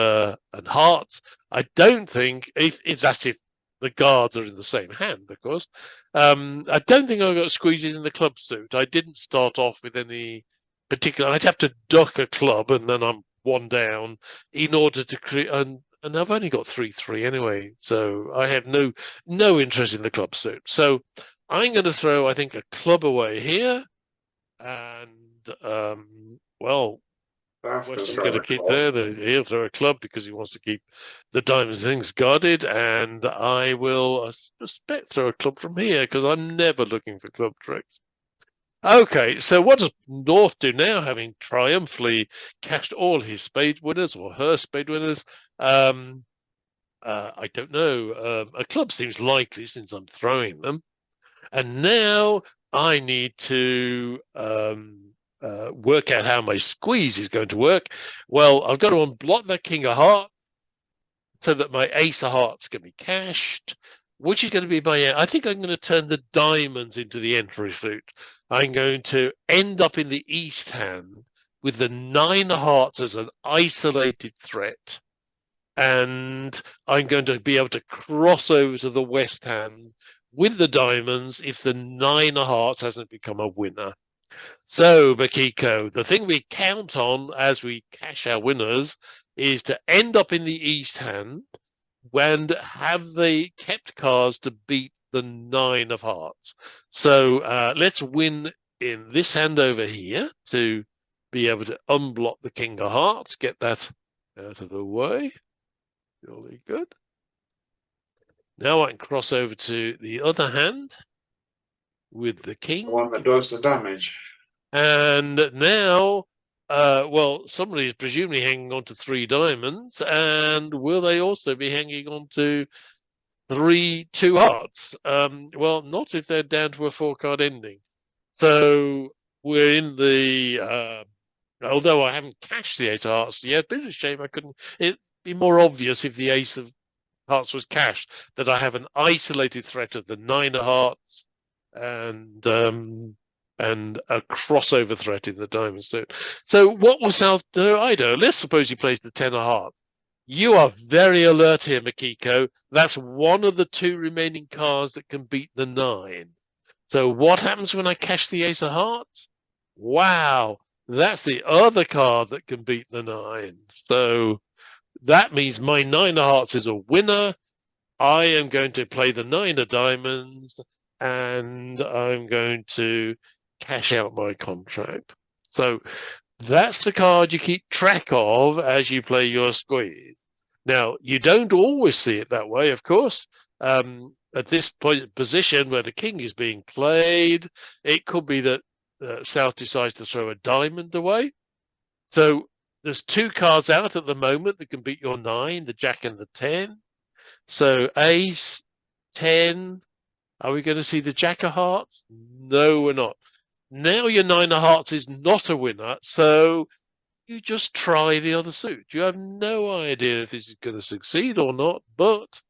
hearts. I don't think if that's if the guards are in the same hand, of course. I don't think I got squeezes in the club suit. I didn't start off with any particular. I'd have to duck a club and then I'm 1 down in order to create. And I've only got 3-3 anyway, so I have no interest in the club suit. So I'm going to throw, I think, a club away here. And well, Weston's going to keep there. He'll throw a club because he wants to keep the diamond things guarded, and I will suspect throw a club from here because I'm never looking for club tricks. Okay, so what does North do now, having triumphantly cashed all his spade winners or her spade winners? I don't know. A club seems likely since I'm throwing them. And now I need to work out how my squeeze is going to work. Well, I've got to unblock that king of hearts so that my ace of hearts can be cashed, which is going to be my. I think I'm going to turn the diamonds into the entry suit. I'm going to end up in the east hand with the 9 of hearts as an isolated threat. And I'm going to be able to cross over to the west hand with the diamonds if the 9 of hearts hasn't become a winner. So, Makiko, the thing we count on as we cash our winners is to end up in the east hand and have the kept cards to beat the 9 of hearts. So let's win in this hand over here to be able to unblock the king of hearts, get that out of the way. Really good. Now I can cross over to the other hand with the king. The one that does the damage. And now, well, somebody is presumably hanging on to 3 diamonds. And will they also be hanging on to 2 hearts? Well, not if they're down to a 4-card ending. So we're in the, although I haven't cashed the 8 of hearts yet, but it's a shame I couldn't. It'd be more obvious if the ace of hearts was cashed that I have an isolated threat of the 9 of hearts and a crossover threat in the diamond suit. So what will South do? I don't know. Let's suppose he plays the 10 of hearts. You are very alert here, Makiko. That's one of the 2 remaining cards that can beat the 9. So what happens when I cash the ace of hearts? Wow, that's the other card that can beat the 9. So that means my 9 of hearts is a winner. I am going to play the 9 of diamonds and I'm going to cash out my contract. So that's the card you keep track of as you play your squeeze. Now, you don't always see it that way, of course. At this position where the king is being played, it could be that South decides to throw a diamond away. So there's 2 cards out at the moment that can beat your 9, the jack and the 10. So ace, 10, Are we going to see the Jack of Hearts? No, we're not. Now your Nine of Hearts is not a winner, so you just try the other suit. You have no idea if this is going to succeed or not, but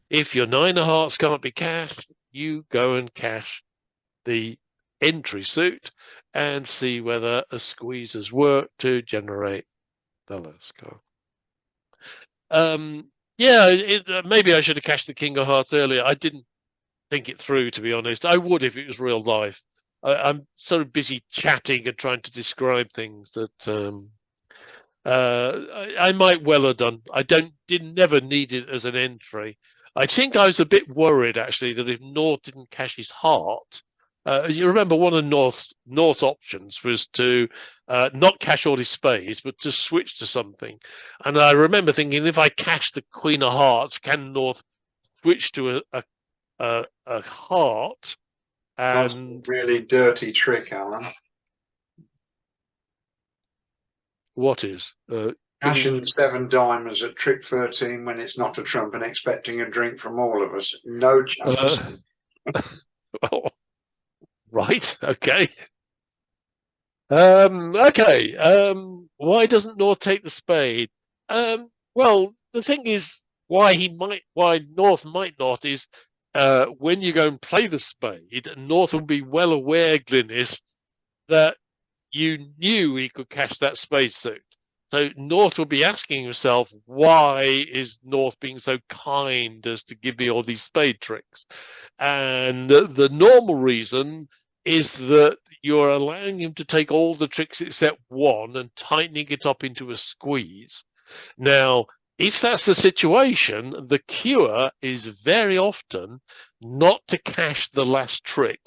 if your Nine of Hearts can't be cashed, you go and cash the entry suit and see whether a squeeze has worked to generate the last card. Yeah, maybe I should have cashed the King of Hearts earlier. I didn't think it through, to be honest. I would if it was real life. I'm sort of busy chatting and trying to describe things that I might well have done. I never need it as an entry. I think I was a bit worried actually that if North didn't cash his heart, you remember one of North's options was to not cash all his spades, but to switch to something. And I remember thinking, if I cash the Queen of Hearts, can North switch to a heart? And that's a really dirty trick, Alan. What is? Cashing 7 diamonds at trick 13 when it's not a trump and expecting a drink from all of us. No chance. Well, right, okay. Okay. Why doesn't North take the spade? Well, the thing is, why North might not is when you go and play the spade, North will be well aware, Glynis, that you knew he could cash that spade suit. So North will be asking himself, why is North being so kind as to give me all these spade tricks? And the normal reason is that you're allowing him to take all the tricks except one and tightening it up into a squeeze. Now, if that's the situation, the cure is very often not to cash the last trick,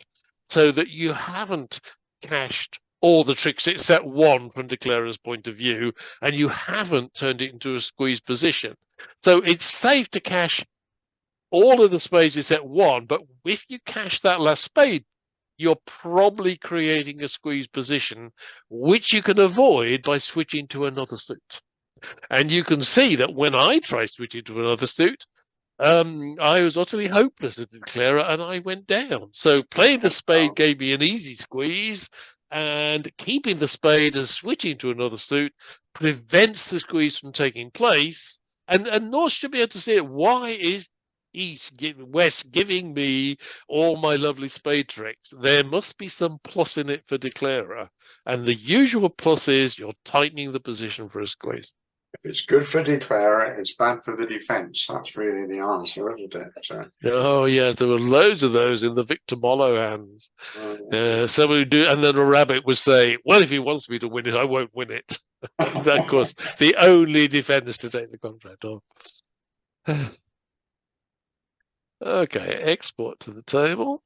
so that you haven't cashed all the tricks except one from Declarer's point of view, and you haven't turned it into a squeeze position. So it's safe to cash all of the spades except one, but if you cash that last spade, you're probably creating a squeeze position, which you can avoid by switching to another suit. And you can see that when I try switching to another suit, I was utterly hopeless at Declarer and I went down. So playing the spade gave me an easy squeeze, and keeping the spade and switching to another suit prevents the squeeze from taking place. And North should be able to see it. Why is West giving me all my lovely spade tricks? There must be some plus in it for Declarer. And the usual plus is you're tightening the position for a squeeze. If it's good for Declarer, it's bad for the defence. That's really the answer, isn't it? So. Oh yes, there were loads of those in the Victor Mollo hands. Someone would do, and then a rabbit would say, "Well, if he wants me to win it, I won't win it." And of course, the only defence to take the contract off. Okay, export to the table.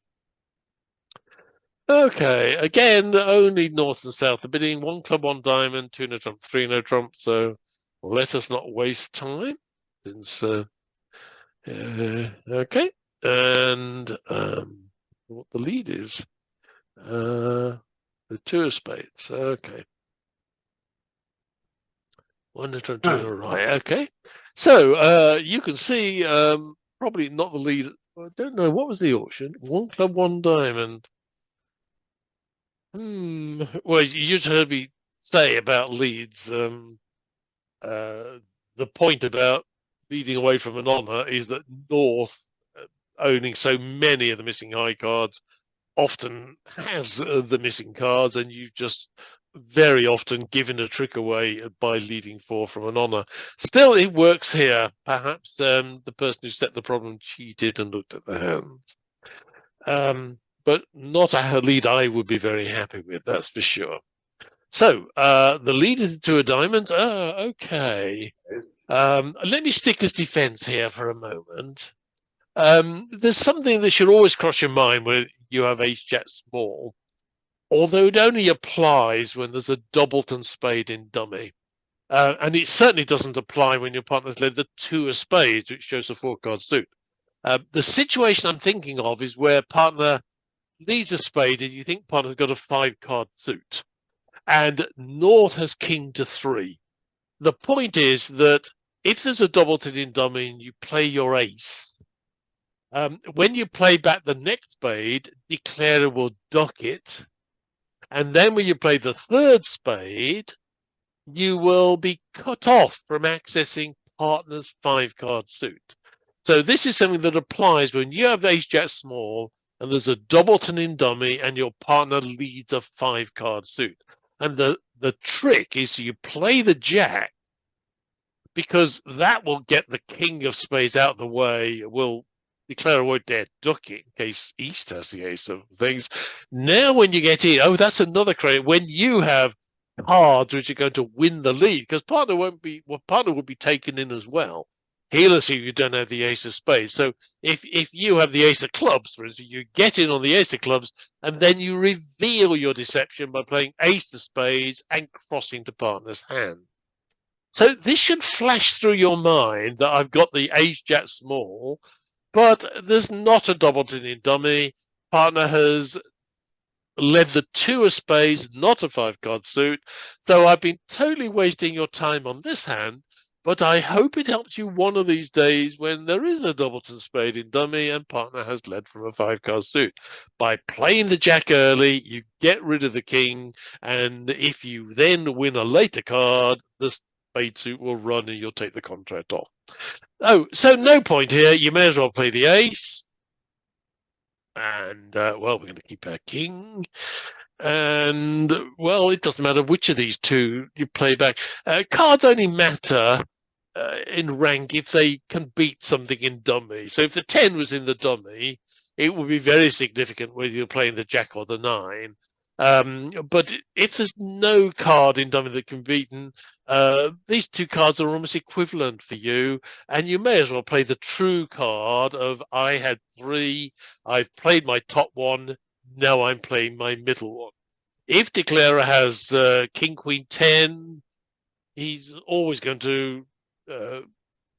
Okay, again, only North and South are bidding. 1 club, 1 diamond, 2 no trump, 3 no trump. So let us not waste time. Since okay, and what the lead is, the 2 of spades. Okay, 1 no trump, 2 no right. Okay, so you can see probably not the lead. I don't know what was the auction. 1 club, 1 diamond. Well, you just heard me say about leads. The point about leading away from an honour is that North, owning so many of the missing high cards, often has the missing cards, and you've just very often given a trick away by leading 4 from an honour. Still, it works here. Perhaps the person who set the problem cheated and looked at the hands. But not a lead I would be very happy with, that's for sure. So the lead is 2 of diamonds. Okay. Let me stick as defense here for a moment. There's something that should always cross your mind when you have ace jack small, although it only applies when there's a doubleton spade in dummy. And it certainly doesn't apply when your partner's led the 2 of spades, which shows a 4-card suit. The situation I'm thinking of is where partner leads a spade and you think partner's got a 5-card suit, and North has king to 3. The point is that if there's a doubleton in dummy and you play your ace, When you play back the next spade, declarer will duck it. And then when you play the third spade, you will be cut off from accessing partner's 5-card suit. So this is something that applies when you have ace jack small and there's a doubleton in dummy and your partner leads a 5-card suit. And the trick is you play the jack, because that will get the king of spades out of the way. Will declare won't dare duck it in case East has the ace of things. Now when you get in, that's another credit. When you have cards which are going to win the lead, because partner will be taken in as well. He'll assume you don't have the ace of spades. So if you have the ace of clubs, for instance, you get in on the ace of clubs, and then you reveal your deception by playing ace of spades and crossing to partner's hand. So this should flash through your mind that I've got the ace jack small, but there's not a doubleton in dummy. Partner has led the 2 of spades, not a 5-card suit. So I've been totally wasting your time on this hand, but I hope it helps you one of these days when there is a doubleton spade in dummy and partner has led from a 5-card suit. By playing the jack early, you get rid of the king, and if you then win a later card, the spade suit will run and you'll take the contract off. Oh, so no point here. You may as well play the ace. And, well, we're going to keep our king. And, well, it doesn't matter which of these two you play back. Cards only matter in rank if they can beat something in dummy. So if the 10 was in the dummy, it would be very significant whether you're playing the jack or the 9. But if there's no card in dummy that can be beaten, these two cards are almost equivalent for you, and you may as well play the true card of I had 3, I've played my top one, now I'm playing my middle one. If declarer has king, queen, 10, he's always going to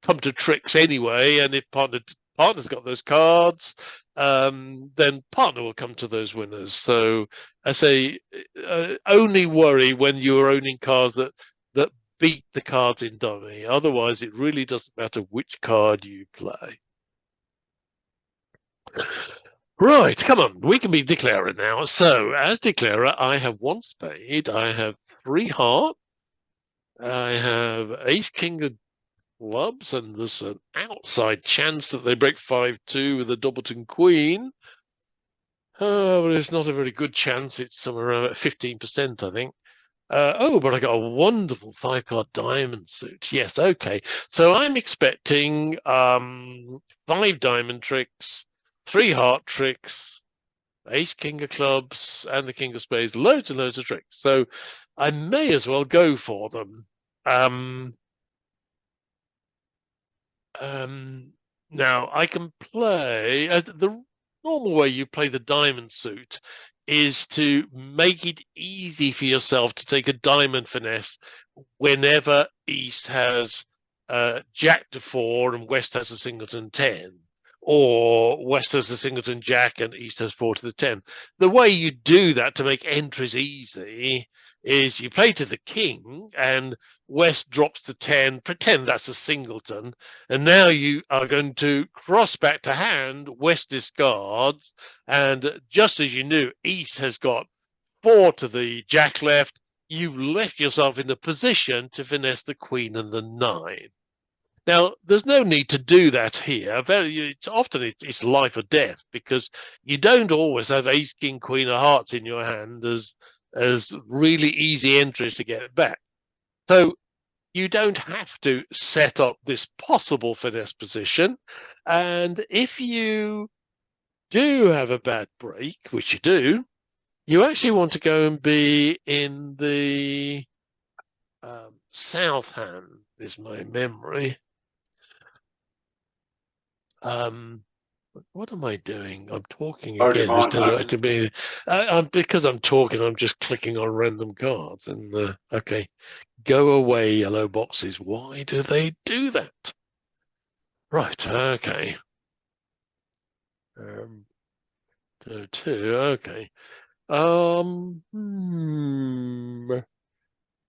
come to tricks anyway, and if partner's got those cards, then partner will come to those winners. So I say only worry when you're owning cards that beat the cards in dummy. Otherwise, it really doesn't matter which card you play. Right, come on, we can be declarer now. So as declarer, I have 1 spade, I have 3 hearts, I have ace, king of clubs, and there's an outside chance that they break 5-2 with a doubleton queen. But it's not a very good chance. It's somewhere around 15%, I think. But I got a wonderful 5-card diamond suit. Yes, okay. So I'm expecting 5 diamond tricks, 3 heart tricks, ace, king of clubs, and the king of spades. Loads and loads of tricks. So I may as well go for them. Now I can play the normal way you play the diamond suit is to make it easy for yourself to take a diamond finesse whenever East has jack to 4 and West has a singleton 10, or West has a singleton jack and East has 4 to the 10. The way you do that to make entries easy is you play to the king and West drops the 10, pretend that's a singleton, and now you are going to cross back to hand, West discards, and just as you knew, East has got 4 to the jack left, you've left yourself in a position to finesse the queen and the 9. Now, there's no need to do that here. It's life or death, because you don't always have ace, king, queen of hearts in your hand as really easy entries to get back. So you don't have to set up this possible finesse position. And if you do have a bad break, which you do, you actually want to go and be in the south hand, is my memory. What am I doing? I'm talking again. Because I'm talking, I'm just clicking on random cards. And okay, go away, yellow boxes. Why do they do that? Right. Okay. 2. Okay.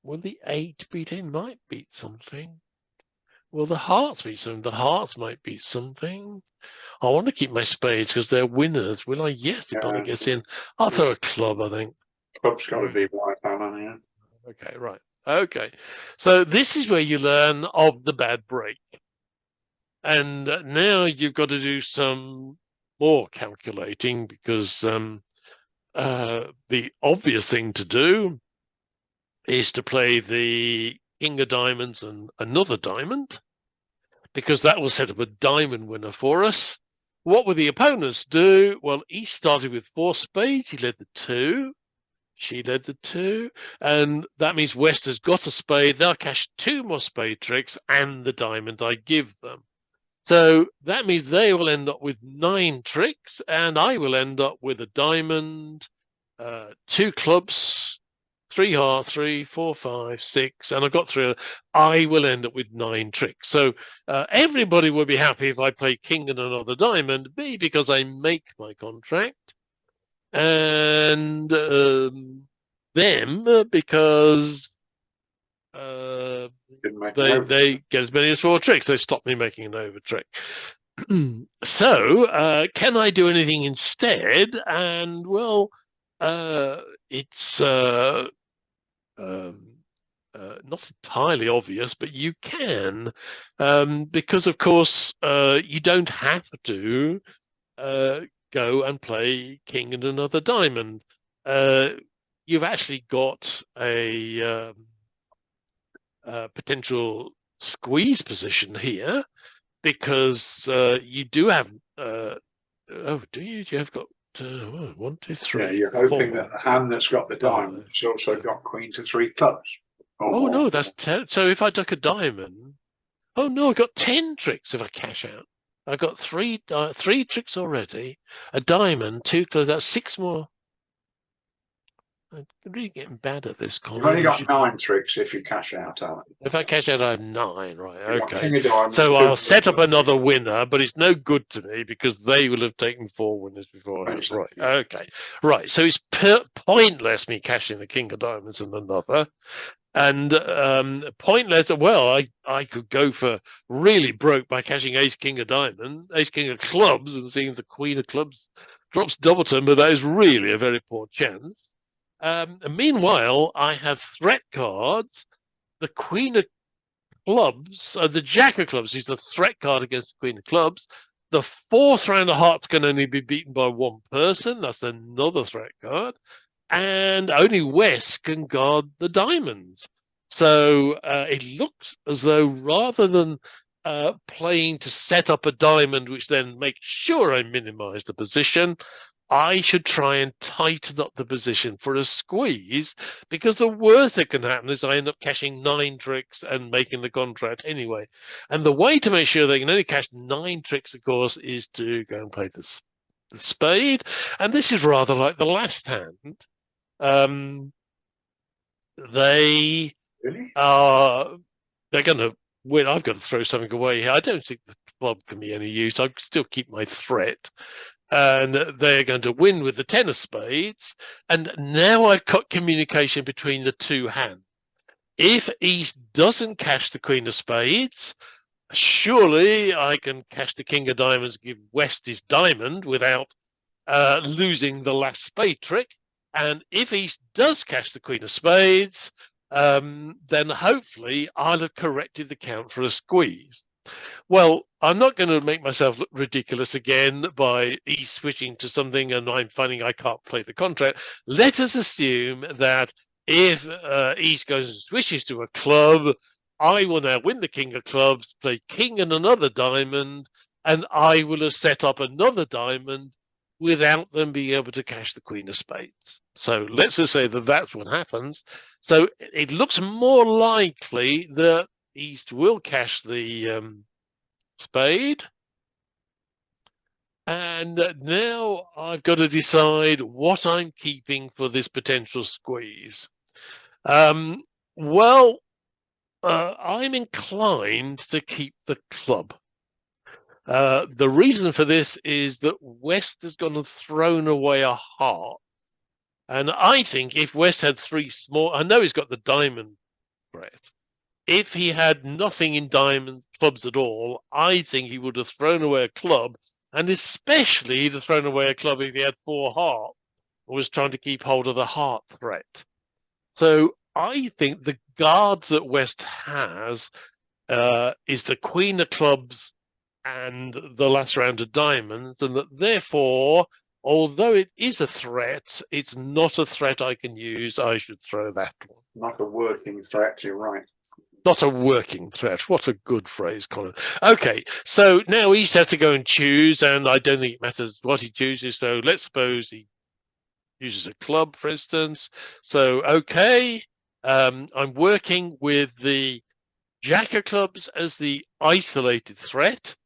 Will the 8 beat? It might beat something. Well, the hearts beat something. The hearts might beat something. I want to keep my spades because they're winners. Will I? Yes, the bunny gets in. I'll throw a club, I think. Club's got to be white, Alan, yeah. Okay, right. Okay. So this is where you learn of the bad break. And now you've got to do some more calculating because the obvious thing to do is to play the king of diamonds and another diamond, because that will set up a diamond winner for us. What will the opponents do? Well, he started with 4 spades. He led the 2. She led the 2. And that means West has got a spade. They'll cash 2 more spade tricks and the diamond I give them. So that means they will end up with 9 tricks, and I will end up with a diamond, 2 clubs, 3 heart, 3, 4, 5, 6, and I've got 3. I will end up with 9 tricks. So everybody will be happy if I play king and another diamond, B, because I make my contract, and them because they get as many as 4 tricks. They stop me making an over trick. So can I do anything instead? And well, it's not entirely obvious, but you can, because of course you don't have to go and play king and another diamond. You've actually got a potential squeeze position here, because you do have oh, do you? You have got 1, 2, 3. Yeah, you're hoping that the hand that's got the diamond has also got queen to 3 clubs. Oh no, that's so if I duck a diamond, oh no, I got 10 tricks if I cash out. I got 3 tricks already, a diamond, 2 clubs. That's 6 more. I'm really getting bad at this, Colin. You've only got 9 tricks if you cash out, Alan. If I cash out, I have 9, right? Okay. Diamonds, so I'll set up another winner, but it's no good to me because they will have taken 4 winners before. Right. Okay. Right. So it's pointless me cashing the king of diamonds and another. And pointless. Well, I could go for really broke by cashing ace king of diamond, ace king of clubs, and seeing the queen of clubs drops doubleton, but that is really a very poor chance. Meanwhile, I have threat cards. The queen of clubs, the jack of clubs is the threat card against the queen of clubs. The 4th round of hearts can only be beaten by 1 person. That's another threat card. And only West can guard the diamonds. So it looks as though rather than playing to set up a diamond, which then makes sure I minimize the position, I should try and tighten up the position for a squeeze, because the worst that can happen is I end up cashing 9 tricks and making the contract anyway. And the way to make sure they can only cash 9 tricks, of course, is to go and play the spade. And this is rather like the last hand. They are, they're going to win. I've got to throw something away here. I don't think the club can be any use. I still keep my threat. And they're going to win with the 10 of spades. And now I've cut communication between the 2 hands. If East doesn't cash the queen of spades, surely I can cash the king of diamonds, give West his diamond without losing the last spade trick. And if East does cash the queen of spades, then hopefully I'll have corrected the count for a squeeze. Well, I'm not going to make myself look ridiculous again by East switching to something and I'm finding I can't play the contract. Let us assume that if East goes and switches to a club, I will now win the king of clubs, play king and another diamond, and I will have set up another diamond without them being able to cash the queen of spades. So let's just say that that's what happens. So it looks more likely that East will cash the spade. And now I've got to decide what I'm keeping for this potential squeeze. Well, I'm inclined to keep the club. The reason for this is that West has gone and thrown away a heart. And I think if West had 3 small, I know he's got the diamond threat. If he had nothing in diamond, clubs at all, I think he would have thrown away a club, and especially he'd have thrown away a club if he had 4 hearts and was trying to keep hold of the heart threat. So I think the guards that West has is the Queen of Clubs and the last round of diamonds, and that therefore, although it is a threat, it's not a threat I can use. I should throw that one. Not a working threat, you're right. Not a working threat. What a good phrase, Colin. Okay, so now East has to go and choose, and I don't think it matters what he chooses. So let's suppose he uses a club, for instance. So, okay, I'm working with the Jack of Clubs as the isolated threat.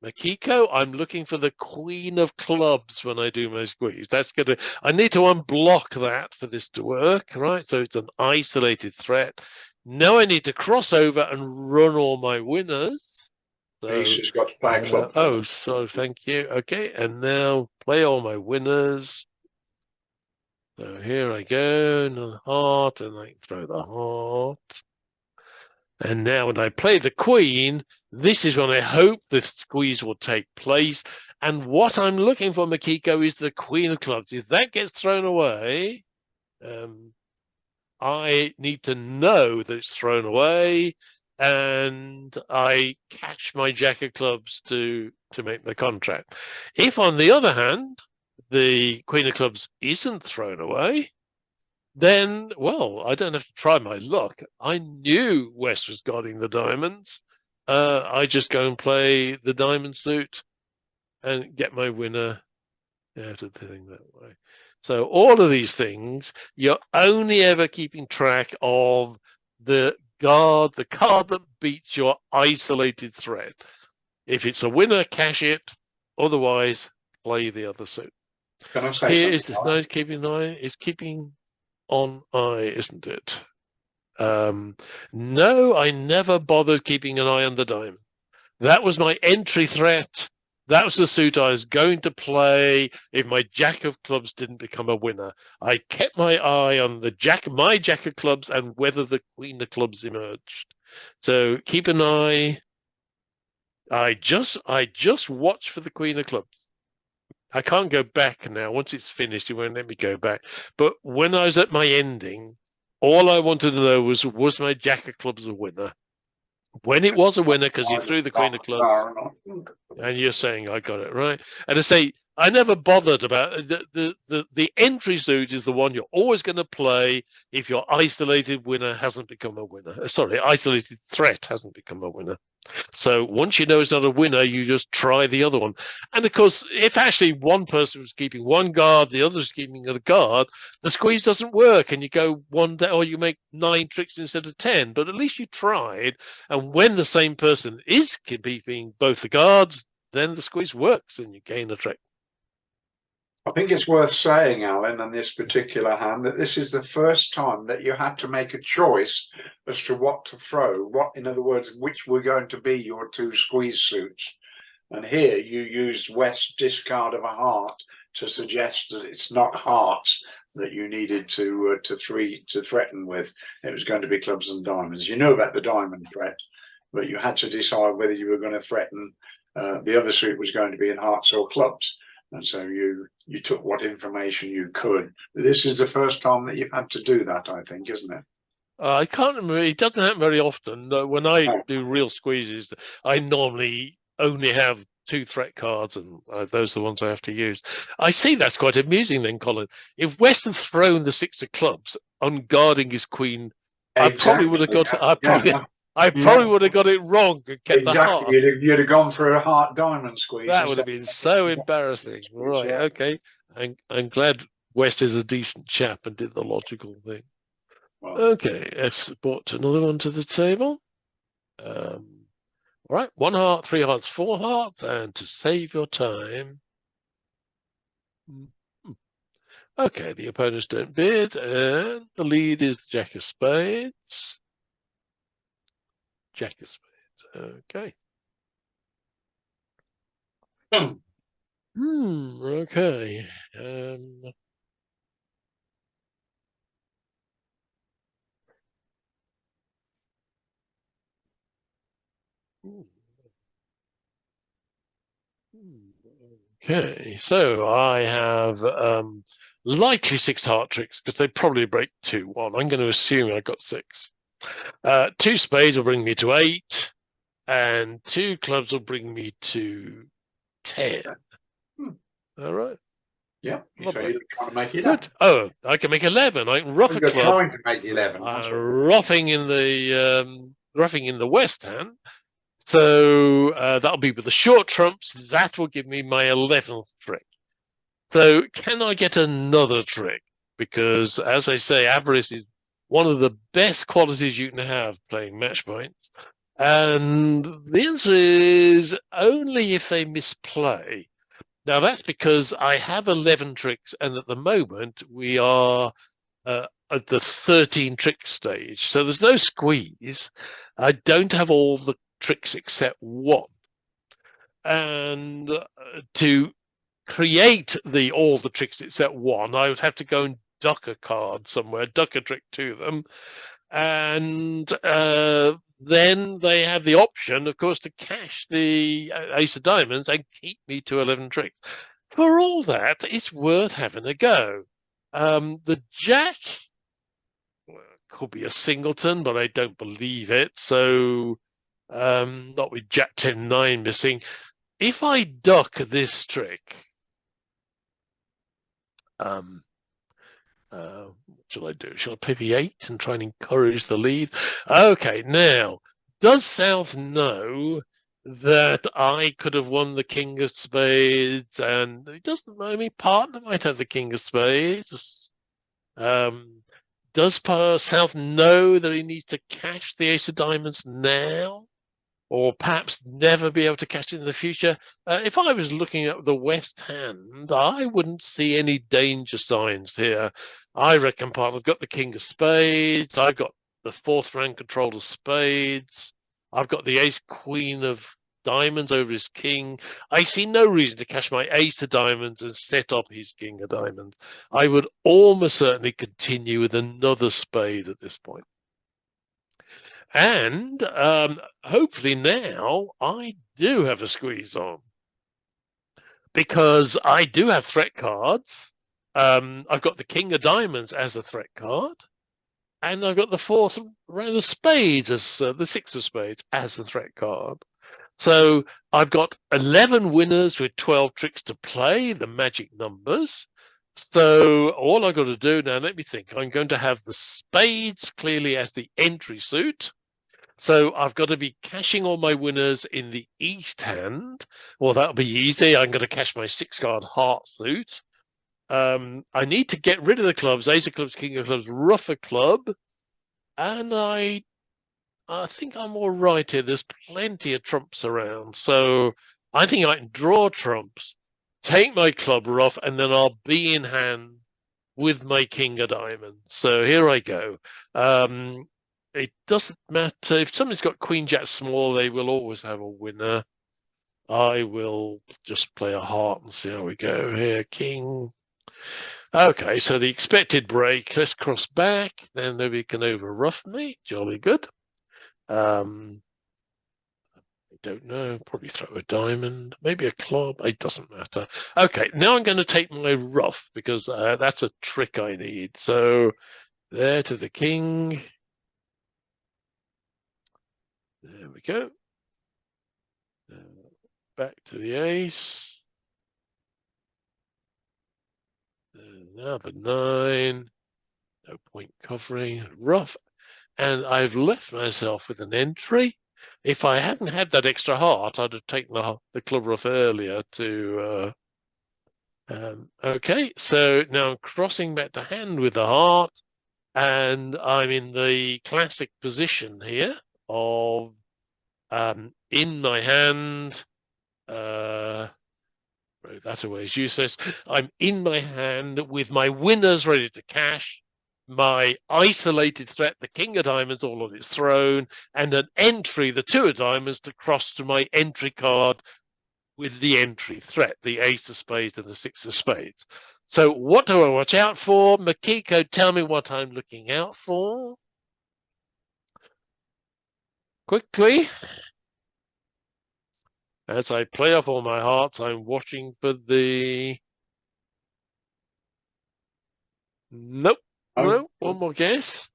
Makiko, I'm looking for the Queen of Clubs when I do my squeeze. That's going to, I need to unblock that for this to work, right? So it's an isolated threat. Now I need to cross over and run all my winners. So, Ace has got to play a club. oh, so thank you. Okay, and now play all my winners. So here I go, and the heart, and I throw the heart. And now when I play the queen, this is when I hope the squeeze will take place. And what I'm looking for, Makiko, is the Queen of Clubs. If that gets thrown away, I need to know that it's thrown away, and I catch my Jack of Clubs to make the contract. If, on the other hand, the Queen of Clubs isn't thrown away, then, well, I don't have to try my luck. I knew West was guarding the diamonds. I just go and play the diamond suit and get my winner out of the thing that way. So all of these things, you're only ever keeping track of the card that beats your isolated threat. If it's a winner, cash it. Otherwise, play the other suit. Can I say Here something? is the no keeping an eye. Is keeping on eye, isn't it? No, I never bothered keeping an eye on the diamond. That was my entry threat. That was the suit I was going to play if my Jack of Clubs didn't become a winner. I kept my eye on my Jack of Clubs and whether the Queen of Clubs emerged. So keep an eye. I just watch for the Queen of Clubs. I can't go back now. Once it's finished, it won't let me go back. But when I was at my ending, all I wanted to know was my Jack of Clubs a winner? When it was a winner, because you threw the Queen of Clubs, and you're saying I got it right. And I say I never bothered about the entry suit is the one you're always going to play if your isolated winner hasn't become a winner. Sorry, isolated threat hasn't become a winner. So once you know it's not a winner, you just try the other one. And of course, if actually one person was keeping one guard, the other is keeping the guard, the squeeze doesn't work, and you go one day, or you make 9 tricks instead of 10. But at least you tried. And when the same person is keeping both the guards, then the squeeze works, and you gain a trick. I think it's worth saying, Alan, on this particular hand, that this is the first time that you had to make a choice as to what to throw. In other words, which were going to be your 2 squeeze suits. And here you used West's discard of a heart to suggest that it's not hearts that you needed to threaten with. It was going to be clubs and diamonds. You knew about the diamond threat, but you had to decide whether you were going to threaten the other suit was going to be in hearts or clubs. And so you took what information you could. This is the first time that you've had to do that, I think, isn't it? I can't remember. It doesn't happen very often. When I do real squeezes, I normally only have 2 threat cards, and those are the ones I have to use. I see that's quite amusing then, Colin. If West had thrown the 6 of clubs, unguarding his queen, I probably would have got. I probably would have got it wrong and kept the heart. You'd have gone for a heart diamond squeeze. That would have been so embarrassing. Right. Okay. I'm glad West is a decent chap and did the logical thing. Well, okay. Let's put another one to the table. All right. 1 heart, 3 hearts, 4 hearts. And to save your time. Okay. The opponents don't bid. And the lead is the Jack of Spades. Jack of Spades. Okay. Okay. Okay, so I have likely 6 heart tricks because they probably break 2-1. I'm going to assume I got 6. 2 spades will bring me to 8, and 2 clubs will bring me to 10. All right. Yeah, so Lovely. you're trying to make it Good. up. Oh, I can make 11. I can rough a You're club. trying to make 11. That's what- Roughing in the West Hand. So that'll be with the short trumps. That will give me my 11th trick. So can I get another trick? Because as I say, avarice is one of the best qualities you can have playing match points. And the answer is only if they misplay. Now that's because I have 11 tricks, and at the moment we are at the 13 trick stage. So there's no squeeze. I don't have all the tricks except one. And to create all the tricks except one, I would have to go and duck a card somewhere, duck a trick to them. And then they have the option, of course, to cash the ace of diamonds and keep me to 11 tricks. For all that, it's worth having a go. The jack could be a singleton, but I don't believe it. So not with jack 10-9 missing. If I duck this trick, what shall I do? Shall I play the 8 and try and encourage the lead? Okay, now, does South know that I could have won the King of Spades? And it doesn't know me. Partner might have the King of Spades. Does South know that he needs to cash the Ace of Diamonds now? Or perhaps never be able to cash it in the future? If I was looking at the West Hand, I wouldn't see any danger signs here. I reckon partner's got the King of Spades. I've got the 4th rank control of Spades. I've got the Ace Queen of Diamonds over his King. I see no reason to cash my Ace of Diamonds and set up his King of Diamonds. I would almost certainly continue with another spade at this point. And hopefully now I do have a squeeze on, because I do have threat cards. I've got the King of Diamonds as a threat card, and I've got the 4th round of spades as the 6 of spades as a threat card. So I've got 11 winners with 12 tricks to play, the magic numbers. So all I've got to do now, let me think. I'm going to have the spades clearly as the entry suit. So I've got to be cashing all my winners in the East Hand. Well, that'll be easy. I'm going to cash my 6-card heart suit. I need to get rid of the clubs, Ace of Clubs, King of Clubs, Ruff a club. And I think I'm all right here. There's plenty of trumps around. So I think I can draw trumps, take my club ruff, and then I'll be in hand with my King of Diamonds. So here I go. It doesn't matter if somebody's got Queen Jack small, they will always have a winner. I will just play a heart and see how we go here. King. Okay, so the expected break. Let's cross back. Then nobody can overruff me. Jolly good. I don't know. Probably throw a diamond, maybe a club. It doesn't matter. Okay, now I'm going to take my ruff because that's a trick I need. So there to the king. There we go. Back to the ace. Now the 9. No point covering. Ruff. And I've left myself with an entry. If I hadn't had that extra heart, I'd have taken the club ruff earlier to... okay, so now I'm crossing back to hand with the heart. And I'm in the classic position here of in my hand... throw that away is useless. I'm in my hand with my winners ready to cash, my isolated threat, the King of Diamonds, all on its throne, and an entry, the 2 of Diamonds, to cross to my entry card with the entry threat, the Ace of Spades and the 6 of Spades. So what do I watch out for? Makiko, tell me what I'm looking out for. Quickly. As I play off all my hearts, I'm watching for the... Nope. No, one more guess.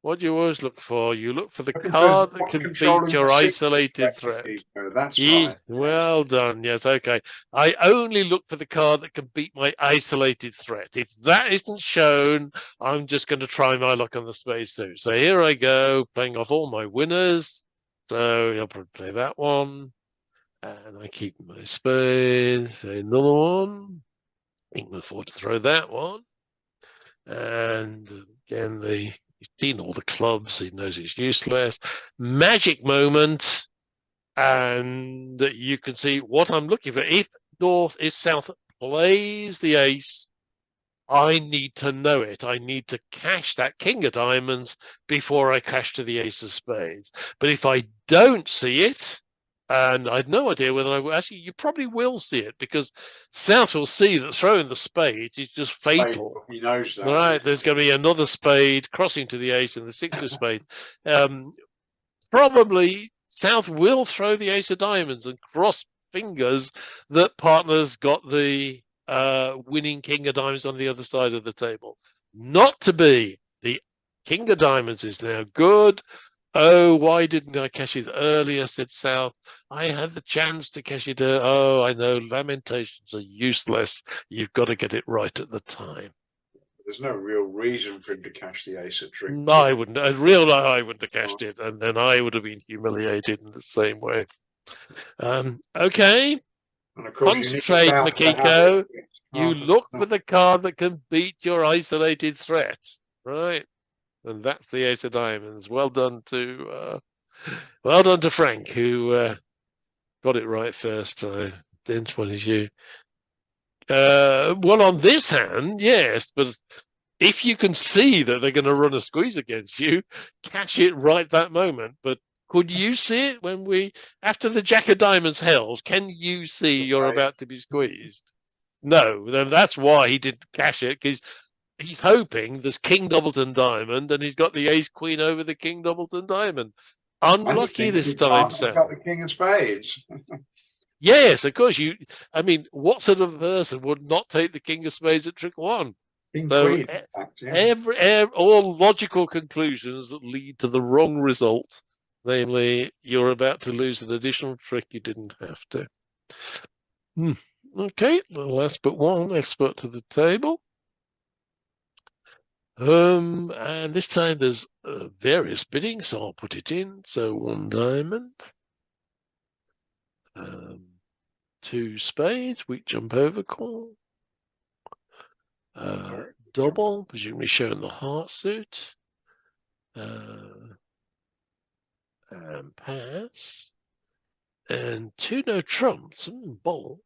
What do you always look for? You look for the card that can beat your isolated threat. That's right. Well done. Yes, okay. I only look for the card that can beat my isolated threat. If that isn't shown, I'm just going to try my luck on the space too. So here I go, playing off all my winners. So I'll probably play that one. And I keep my spade. Another one. I can afford to throw that one. And again, he's seen all the clubs. He knows it's useless. Magic moment. And you can see what I'm looking for. If South plays the ace, I need to know it. I need to cash that king of diamonds before I cash to the ace of spades. But if I don't see it, and I had no idea whether I will, actually, you probably will see it because South will see that throwing the spade is just fatal. He knows that. Right, there's going to be another spade crossing to the ace and the six of spades. Probably South will throw the ace of diamonds and cross fingers that partner's got the winning king of diamonds on the other side of the table. Not to be. The king of diamonds is now good. Oh, why didn't I cash it earlier, said South. I had the chance to cash it. Oh, I know, lamentations are useless. You've got to get it right at the time. There's no real reason for him to cash the ace of tricks. I wouldn't. I wouldn't have cashed it, and then I would have been humiliated in the same way. Okay. And of course, concentrate, Makiko. You look for the card that can beat your isolated threat, right? And that's the ace of diamonds. Well done to Frank, who got it right first time. Didn't one is you. Well, on this hand, yes, but if you can see that they're going to run a squeeze against you, catch it right that moment. But could you see it when after the jack of diamonds held, can you see you're about to be squeezed? No, then that's why he didn't cash it, because he's hoping there's king doubleton diamond and he's got the ace queen over the king doubleton diamond. Unlucky this time, Sam. Got the king of spades. Yes, of course. I mean, what sort of person would not take the king of spades at trick one? King So queen, all logical conclusions that lead to the wrong result, namely, you're about to lose an additional trick you didn't have to. Okay, last but one expert to the table. And this time there's various bidding, so I'll put it in. So 1 diamond, 2 spades, weak jump over call, double, presumably showing the heart suit, and pass, and 2 no trumps, bold.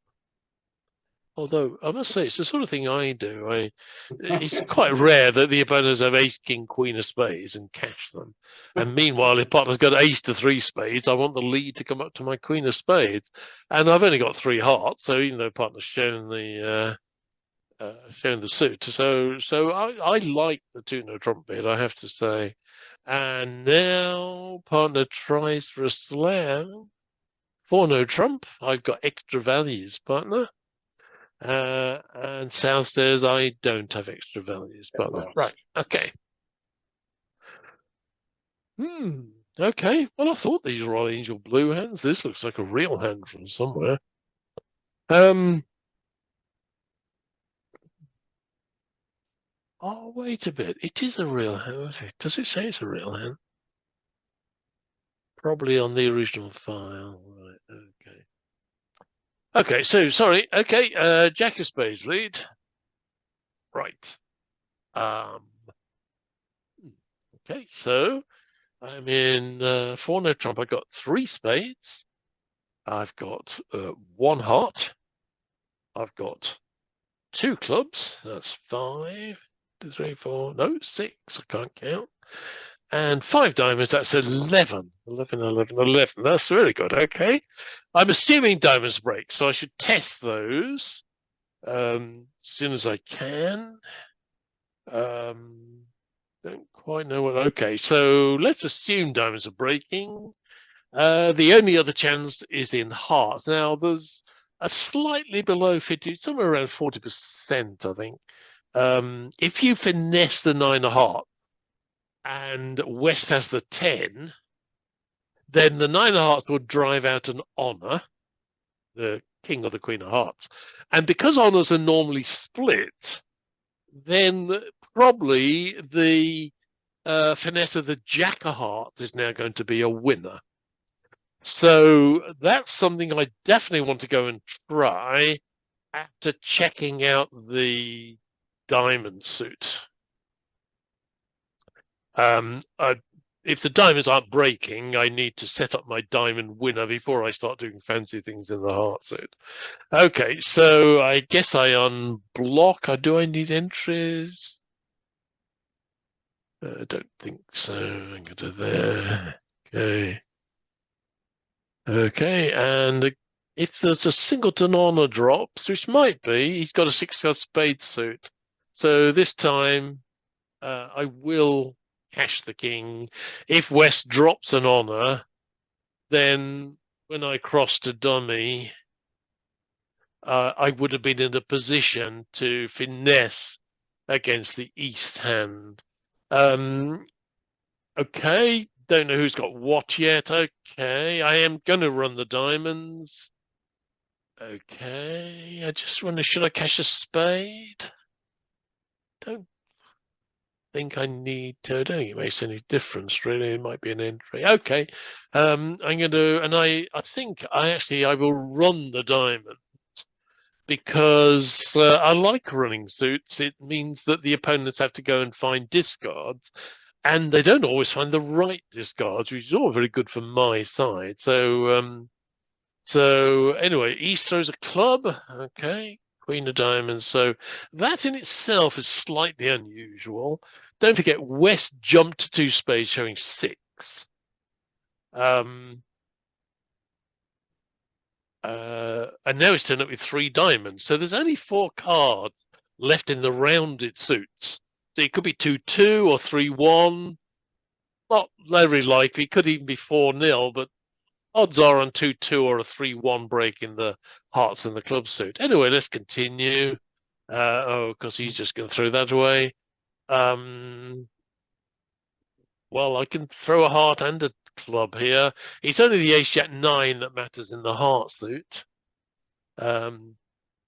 Although I must say, it's the sort of thing I do. It's quite rare that the opponents have ace, king, queen of spades and cash them. And meanwhile, if partner's got ace to 3 spades, I want the lead to come up to my queen of spades. And I've only got 3 hearts, so even though partner's shown the suit, so I like the 2 no trump bid, I have to say. And now partner tries for a slam. 4 no trump. I've got extra values, partner. And South says I don't have extra values, but right, okay. Okay. Well, I thought these were all angel blue hands. This looks like a real hand from somewhere. Oh, wait a bit. It is a real hand. Does it say it's a real hand? Probably on the original file. Right. Okay. Okay, so sorry. Okay, jack of spades lead. Right. Okay, so I'm in 4 no trump. I've got 3 spades. I've got 1 heart. I've got 2 clubs. That's 5, 2, 3, 4. No, 6. I can't count. And 5 diamonds. That's 11. 11, 11, 11. That's really good. Okay. I'm assuming diamonds break, so I should test those as soon as I can. Don't quite know what. Okay, so let's assume diamonds are breaking. The only other chance is in hearts. Now, there's a slightly below 50, somewhere around 40%, I think. If you finesse the 9 of hearts and West has the 10, then the 9 of hearts would drive out an honor, the king or the queen of hearts. And because honors are normally split, then probably the finesse of the jack of hearts is now going to be a winner. So that's something I definitely want to go and try after checking out the diamond suit. If the diamonds aren't breaking, I need to set up my diamond winner before I start doing fancy things in the heart suit. Okay, so I guess I unblock. Do I need entries? I don't think so. I'm going to there. Okay. Okay, and if there's a singleton honor drops, which might be, he's got a 6 of spades suit. So this time I will cash the king. If West drops an honor, then when I cross to dummy, I would have been in a position to finesse against the East hand. Okay, don't know who's got what yet. Okay, I am going to run the diamonds. Okay, I just wonder, should I cash a spade? Don't think I need to. I don't think it makes any difference, really. It might be an entry. Okay, I'm going to, and I think I will run the diamonds because I like running suits. It means that the opponents have to go and find discards, and they don't always find the right discards, which is all very good for my side. So anyway, East throws a club. Okay, Queen of Diamonds. So that in itself is slightly unusual. Don't forget, West jumped to 2 spades, showing 6. And now it's turned up with 3 diamonds. So there's only 4 cards left in the rounded suits. So it could be 2-2 or 3-1. Not very likely. It could even be 4-0, but odds are on 2-2 or a 3-1 break in the hearts and the club suit. Anyway, let's continue. Because he's just going to throw that away. Well, I can throw a heart and a club here. It's only the ace jack 9 that matters in the heart suit. And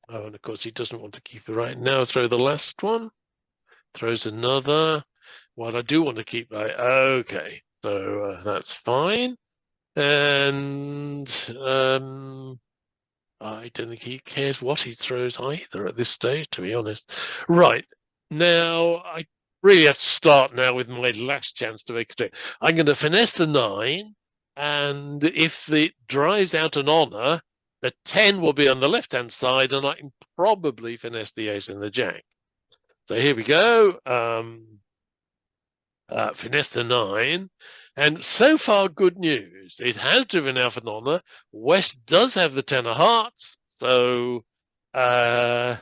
of course he doesn't want to keep it right now. Throw the last one. Throws another. Well, I do want to keep right. Okay, so that's fine. And I don't think he cares what he throws either at this stage, to be honest. Right, now I really have to start now with my last chance to make a trade. I'm going to finesse the 9, and if it drives out an honor, the 10 will be on the left-hand side, and I can probably finesse the ace and the jack. So here we go. Finesse the 9. And so far, good news. It has driven out an honor. West does have the 10 of hearts. So, I've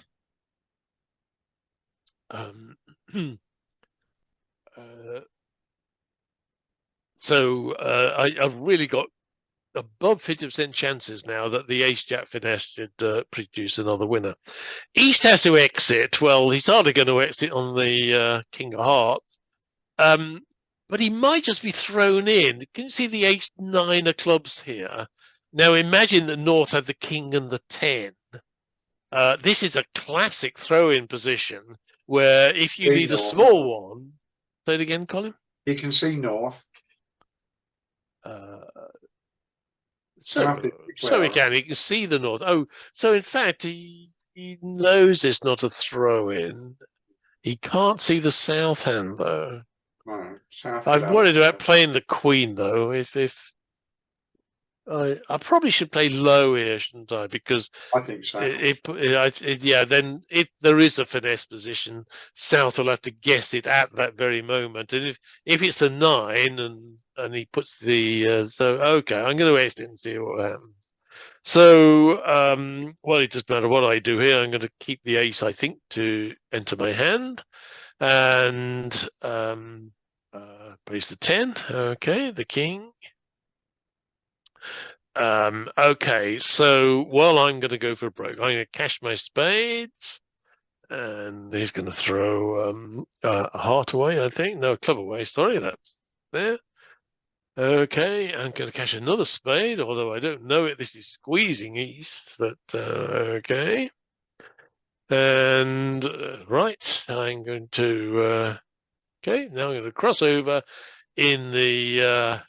really got above 50% chances now that the ace jack finesse should produce another winner. East has to exit. Well, he's hardly going to exit on the king of hearts. But he might just be thrown in. Can you see the ace 9 of clubs here? Now imagine that North had the king and the 10. This is a classic throw-in position where if you need a small one, say it again, Colin. You can see North. So he can see the North. Oh, so in fact he knows it's not a throw-in. He can't see the south hand though. No, I'm worried about playing the queen though. If I probably should play low here, shouldn't I? Because I think so. Then if there is a finesse position, South will have to guess it at that very moment. And if it's the 9 and he puts the okay, I'm going to ace it and see what happens. So well, it doesn't matter what I do here. I'm going to keep the ace, I think, to enter my hand, and place the 10. Okay, the king. Okay, so well, I'm going to go for broke. I'm going to cash my spades, and he's going to throw a heart away. I think no, a club away. Sorry, that's there. Okay, I'm going to cash another spade, although I don't know it. This is squeezing east, but okay. And right, I'm going to okay. Now I'm going to cross over in the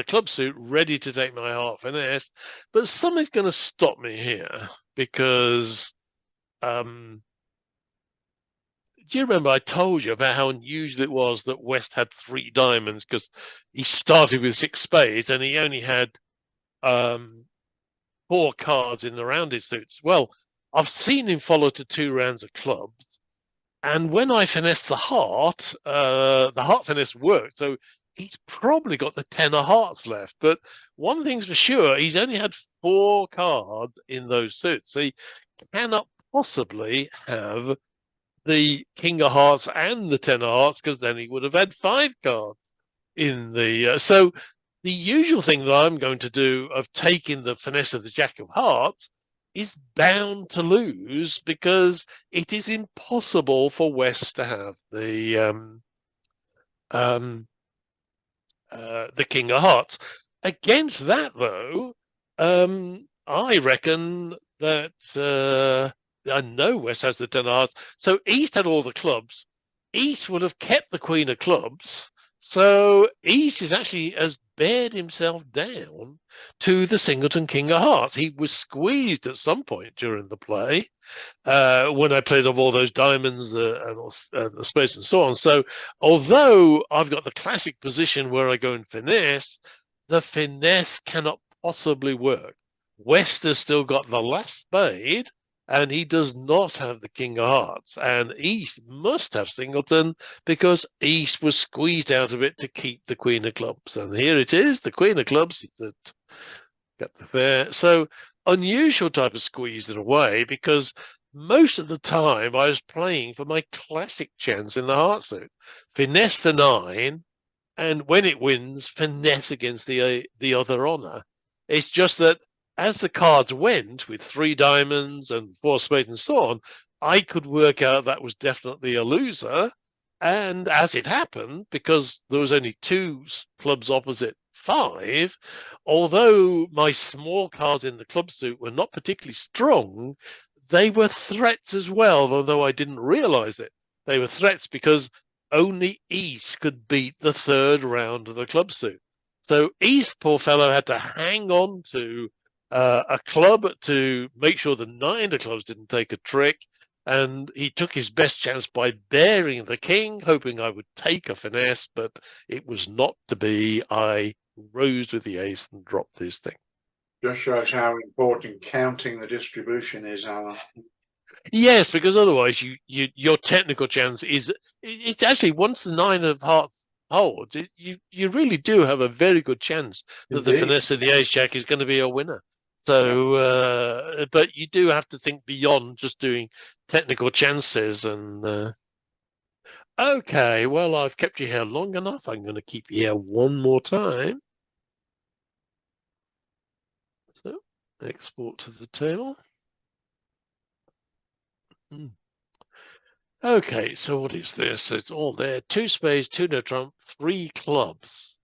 club suit, ready to take my heart finesse, but something's going to stop me here because do you remember I told you about how unusual it was that West had 3 diamonds because he started with 6 spades and he only had 4 cards in the rounded suits? Well, I've seen him follow to 2 rounds of clubs, and when I finessed the heart finesse worked. So he's probably got the 10 of hearts left. But one thing's for sure, he's only had 4 cards in those suits. So he cannot possibly have the king of hearts and the 10 of hearts, because then he would have had 5 cards in the. So the usual thing that I'm going to do of taking the finesse of the jack of hearts is bound to lose, because it is impossible for West to have the king of hearts. Against that, though, I reckon that I know West has the 10 of hearts. So East had all the clubs. East would have kept the queen of clubs. So East is actually has bared himself down to the singleton king of hearts. He was squeezed at some point during the play when I played off all those diamonds and the space and so on. So although I've got the classic position where I go in finesse, the finesse cannot possibly work. West has still got the last spade, and he does not have the king of hearts. And East must have singleton, because East was squeezed out of it to keep the queen of clubs. And here it is, the queen of clubs that got there. So unusual type of squeeze in a way, because most of the time I was playing for my classic chance in the heart suit. Finesse the 9, and when it wins, finesse against the other honor. It's just that as the cards went with 3 diamonds and 4 spades and so on, I could work out that was definitely a loser. And as it happened, because there was only 2 clubs opposite 5, although my small cards in the club suit were not particularly strong, they were threats as well, although I didn't realize it. They were threats because only East could beat the 3rd round of the club suit. So East, poor fellow, had to hang on to a club to make sure the 9 of clubs didn't take a trick. And he took his best chance by bearing the king, hoping I would take a finesse, but it was not to be. I rose with the ace and dropped this thing. Just shows how important counting the distribution is, Alan. Yes, because otherwise your technical chance is, it's actually, once the 9 of hearts holds, you really do have a very good chance that the finesse of the ace jack is going to be a winner. So, but you do have to think beyond just doing technical chances. And okay, well, I've kept you here long enough. I'm going to keep you here one more time. So, export to the table. Okay, so what is this? It's all there. 2 spades, 2 no trump, 3 clubs.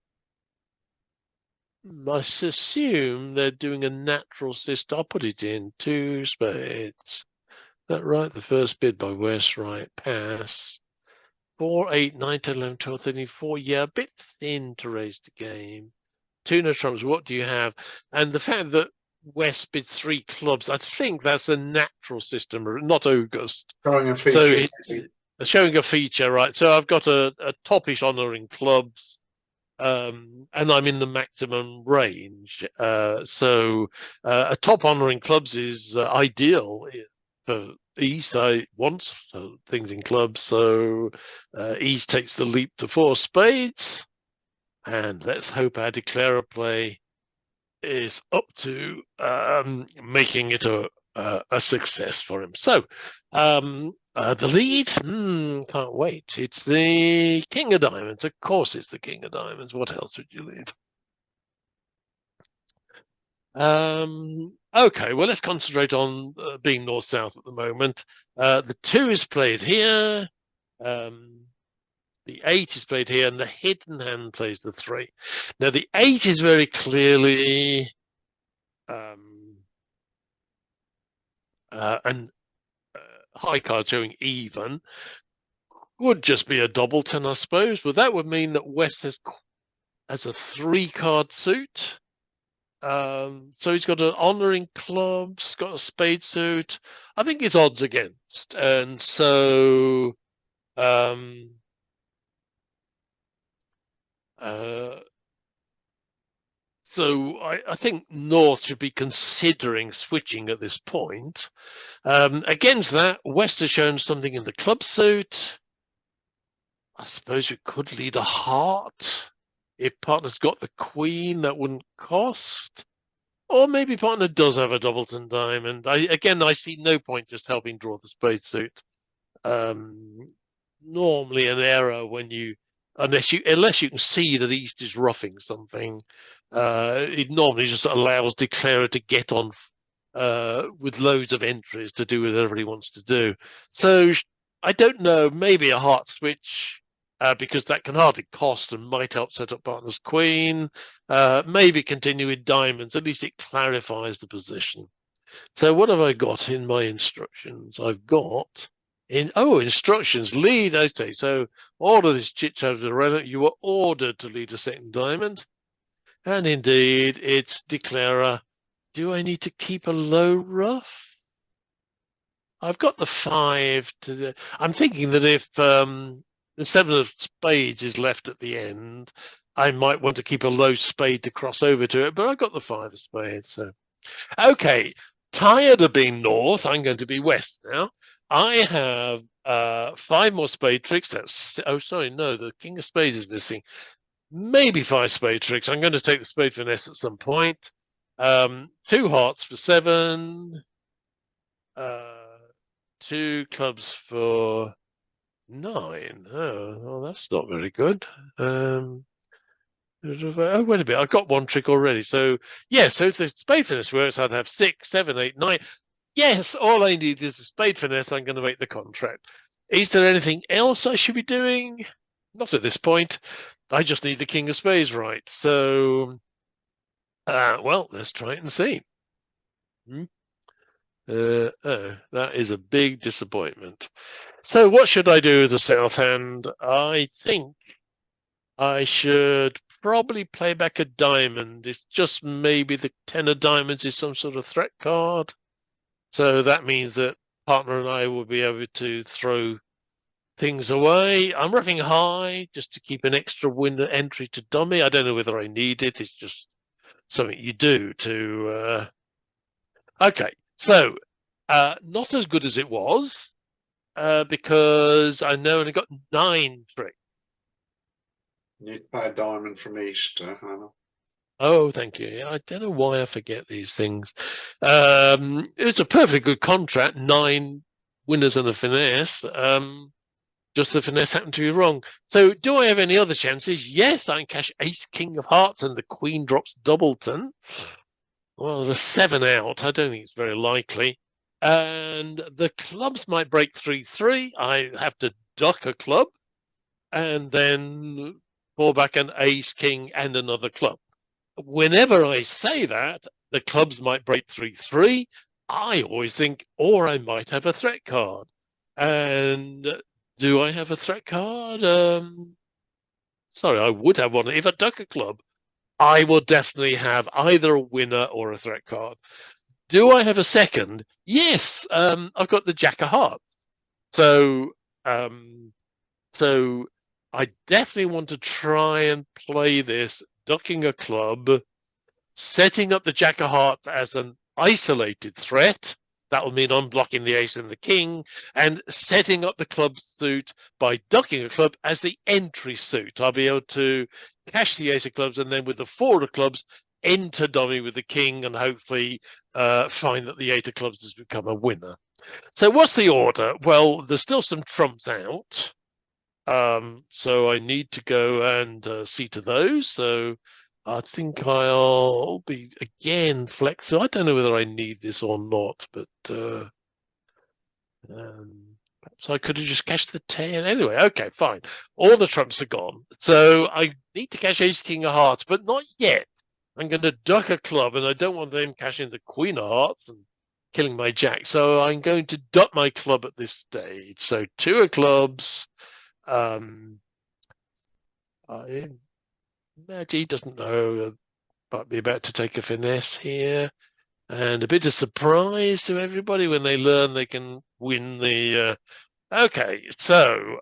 I assume they're doing a natural system. I'll put it in 2 spades. Is that right? The first bid by West, right? Pass. 4, 8, 9, 10, 11, 12, 13, 4. Yeah, a bit thin to raise the game. 2 no trumps. What do you have? And the fact that West bids 3 clubs, I think that's a natural system, not August. Showing a feature. So it's showing a feature, right? So I've got a toppish honor in clubs, and I'm in the maximum range. So a top honor in clubs is ideal for East. I want things in clubs, so East takes the leap to 4 spades, and let's hope our declare a play is up to making it a success for him. So the lead, can't wait. It's the king of diamonds. Of course it's the king of diamonds. What else would you lead? Okay, well, let's concentrate on being north-south at the moment. The 2 is played here. The 8 is played here, and the hidden hand plays the 3. Now, the 8 is very clearly and high card showing even. Would just be a doubleton, I suppose, but that would mean that West has a 3-card suit. So he's got an honouring clubs, got a spade suit. I think it's odds against, and so so I think North should be considering switching at this point. Against that, West has shown something in the club suit. I suppose we could lead a heart. If partner's got the queen, that wouldn't cost. Or maybe partner does have a doubleton diamond. I see no point just helping draw the spade suit. Normally an error when unless you can see that East is roughing something, it normally just allows declarer to get on with loads of entries to do whatever he wants to do. So I don't know, maybe a heart switch, because that can hardly cost and might help set up partner's queen. Maybe continue with diamonds, at least it clarifies the position. So what have I got in my instructions? I've got instructions, lead. Okay, so all of this chit chat is irrelevant. You were ordered to lead a second diamond. And indeed, it's declarer. Do I need to keep a low ruff? I've got the 5 to the. I'm thinking that if the 7 of spades is left at the end, I might want to keep a low spade to cross over to it, but I've got the 5 of spades. So, okay, tired of being north, I'm going to be west now. I have 5 more spade tricks. That's the king of spades is missing. Maybe 5 spade tricks. I'm going to take the spade finesse at some point. 2 hearts for 7. 2 clubs for 9. Oh, well, that's not very good. Oh, wait a bit. I've got 1 trick already. So, yeah, so if the spade finesse works, I'd have 6, 7, 8, 9. Yes, all I need is a spade finesse. I'm going to make the contract. Is there anything else I should be doing? Not at this point. I just need the king of spades right. So, well, let's try it and see. That is a big disappointment. So what should I do with the south hand? I think I should probably play back a diamond. It's just maybe the 10 of diamonds is some sort of threat card. So that means that partner and I will be able to throw things away. I'm roughing high just to keep an extra window entry to dummy. I don't know whether I need it. It's just something you do to... Okay, so not as good as it was because I know I got 9 tricks. You need to pay a diamond from East, Hannah. Oh, thank you. I don't know why I forget these things. It was a perfectly good contract, 9 winners and a finesse. Just the finesse happened to be wrong. So do I have any other chances? Yes, I can cash ace, king of hearts, and the queen drops doubleton. Well, there are 7 out. I don't think it's very likely. And the clubs might break 3-3. I have to duck a club and then pull back an ace, king, and another club. Whenever I say that, the clubs might break 3-3. I always think, or I might have a threat card. And do I have a threat card? Sorry, I would have one. If I duck a club, I will definitely have either a winner or a threat card. Do I have a second? Yes, I've got the Jack of Hearts. So I definitely want to try and play this, ducking a club, setting up the Jack of Hearts as an isolated threat. That will mean unblocking the ace and the king, and setting up the club suit by ducking a club as the entry suit. I'll be able to cash the ace of clubs and then with the 4 of clubs, enter dummy with the king and hopefully find that the 8 of clubs has become a winner. So what's the order? Well, there's still some trumps out. So I need to go and see to those. So I think I'll be again flexible. I don't know whether I need this or not, but perhaps I could have just cashed the 10. Anyway, okay, fine. All the trumps are gone. So I need to cash ace king of hearts, but not yet. I'm going to duck a club, and I don't want them cashing the queen of hearts and killing my jack. So I'm going to duck my club at this stage. So 2 of clubs. Maggie doesn't know but be about to take a finesse here. And a bit of surprise to everybody when they learn they can win the... Okay, so,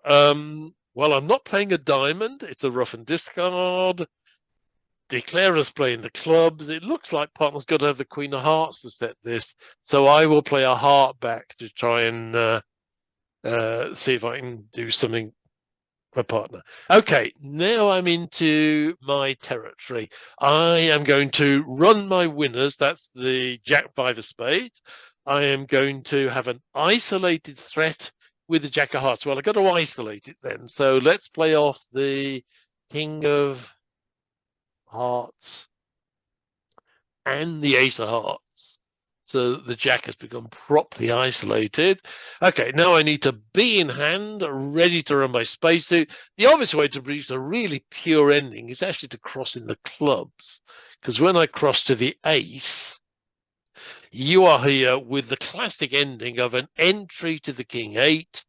well, I'm not playing a diamond. It's a rough and discard. Declarer's playing the clubs. It looks like partner's got to have the queen of hearts to set this. So I will play a heart back to try and see if I can do something for partner. Okay, now I'm into my territory. I am going to run my winners. That's the jack 5 of spades. I am going to have an isolated threat with the jack of hearts. Well, I've got to isolate it then. So let's play off the king of hearts and the ace of hearts. So the jack has become properly isolated. Okay, now I need to be in hand, ready to run my spacesuit. The obvious way to produce a really pure ending is actually to cross in the clubs, because when I cross to the ace, you are here with the classic ending of an entry to the king 8,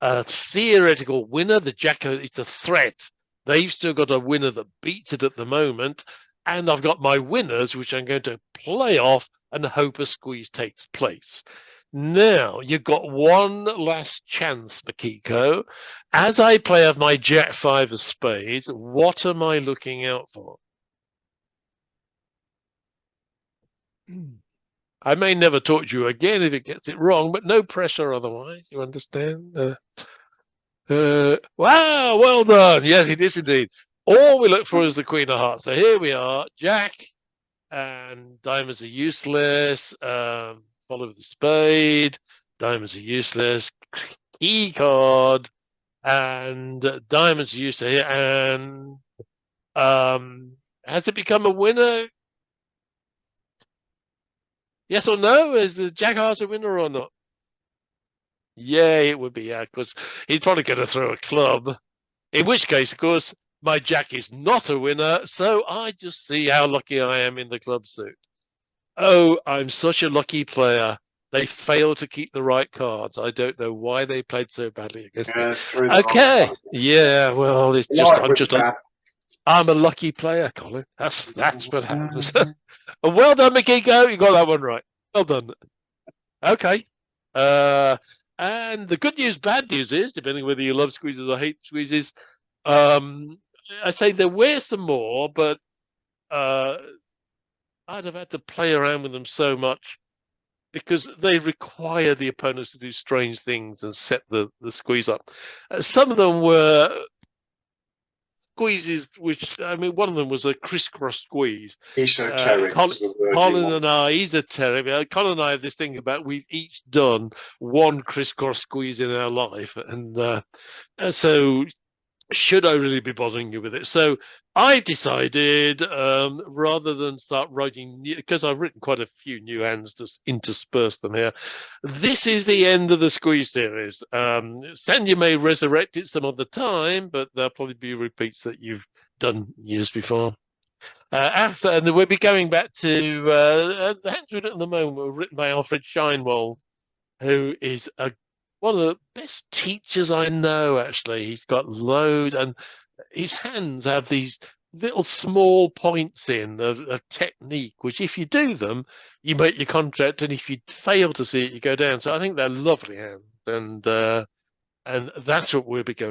a theoretical winner. The jack, it's a threat. They've still got a winner that beats it at the moment. And I've got my winners, which I'm going to play off and hope a squeeze takes place. Now, you've got one last chance, Makiko. As I play off my jack 5 of spades, what am I looking out for? I may never talk to you again if it gets it wrong, but no pressure otherwise. You understand? Wow, well done. Yes, it is indeed. All we look for is the queen of hearts. So here we are, jack, and diamonds are useless. Follow with the spade. Diamonds are useless. Key card, and diamonds are useless here. And has it become a winner? Yes or no? Is the jack hearts a winner or not? Yeah, it would be, yeah, because he's probably going to throw a club. In which case, of course, my jack is not a winner, so I just see how lucky I am in the club suit. Oh, I'm such a lucky player. They failed to keep the right cards. I don't know why they played so badly against me. Okay, yeah, well, it's just I'm a lucky player, Colin. That's what happens. Well done, Makiko. You got that one right. Well done. Okay. And the good news, bad news is, depending whether you love squeezes or hate squeezes, I say there were some more, but I'd have had to play around with them so much because they require the opponents to do strange things and set the squeeze up. Some of them were squeezes, which, I mean, one of them was a crisscross squeeze. Esoteric. Colin and I, esoteric. Colin and I have this thing about we've each done one crisscross squeeze in our life, and so should I really be bothering you with it? So I've decided, rather than start writing, because I've written quite a few new hands to intersperse them here, this is the end of the squeeze series. Sanya may resurrect it some other time, but there'll probably be repeats that you've done years before. And we'll be going back to the hands written at the moment were written by Alfred Scheinwald, who is one of the best teachers I know, actually. He's got loads, and his hands have these little small points in of technique, which if you do them, you make your contract, and if you fail to see it, you go down. So I think they're lovely hands, and that's what we'll be going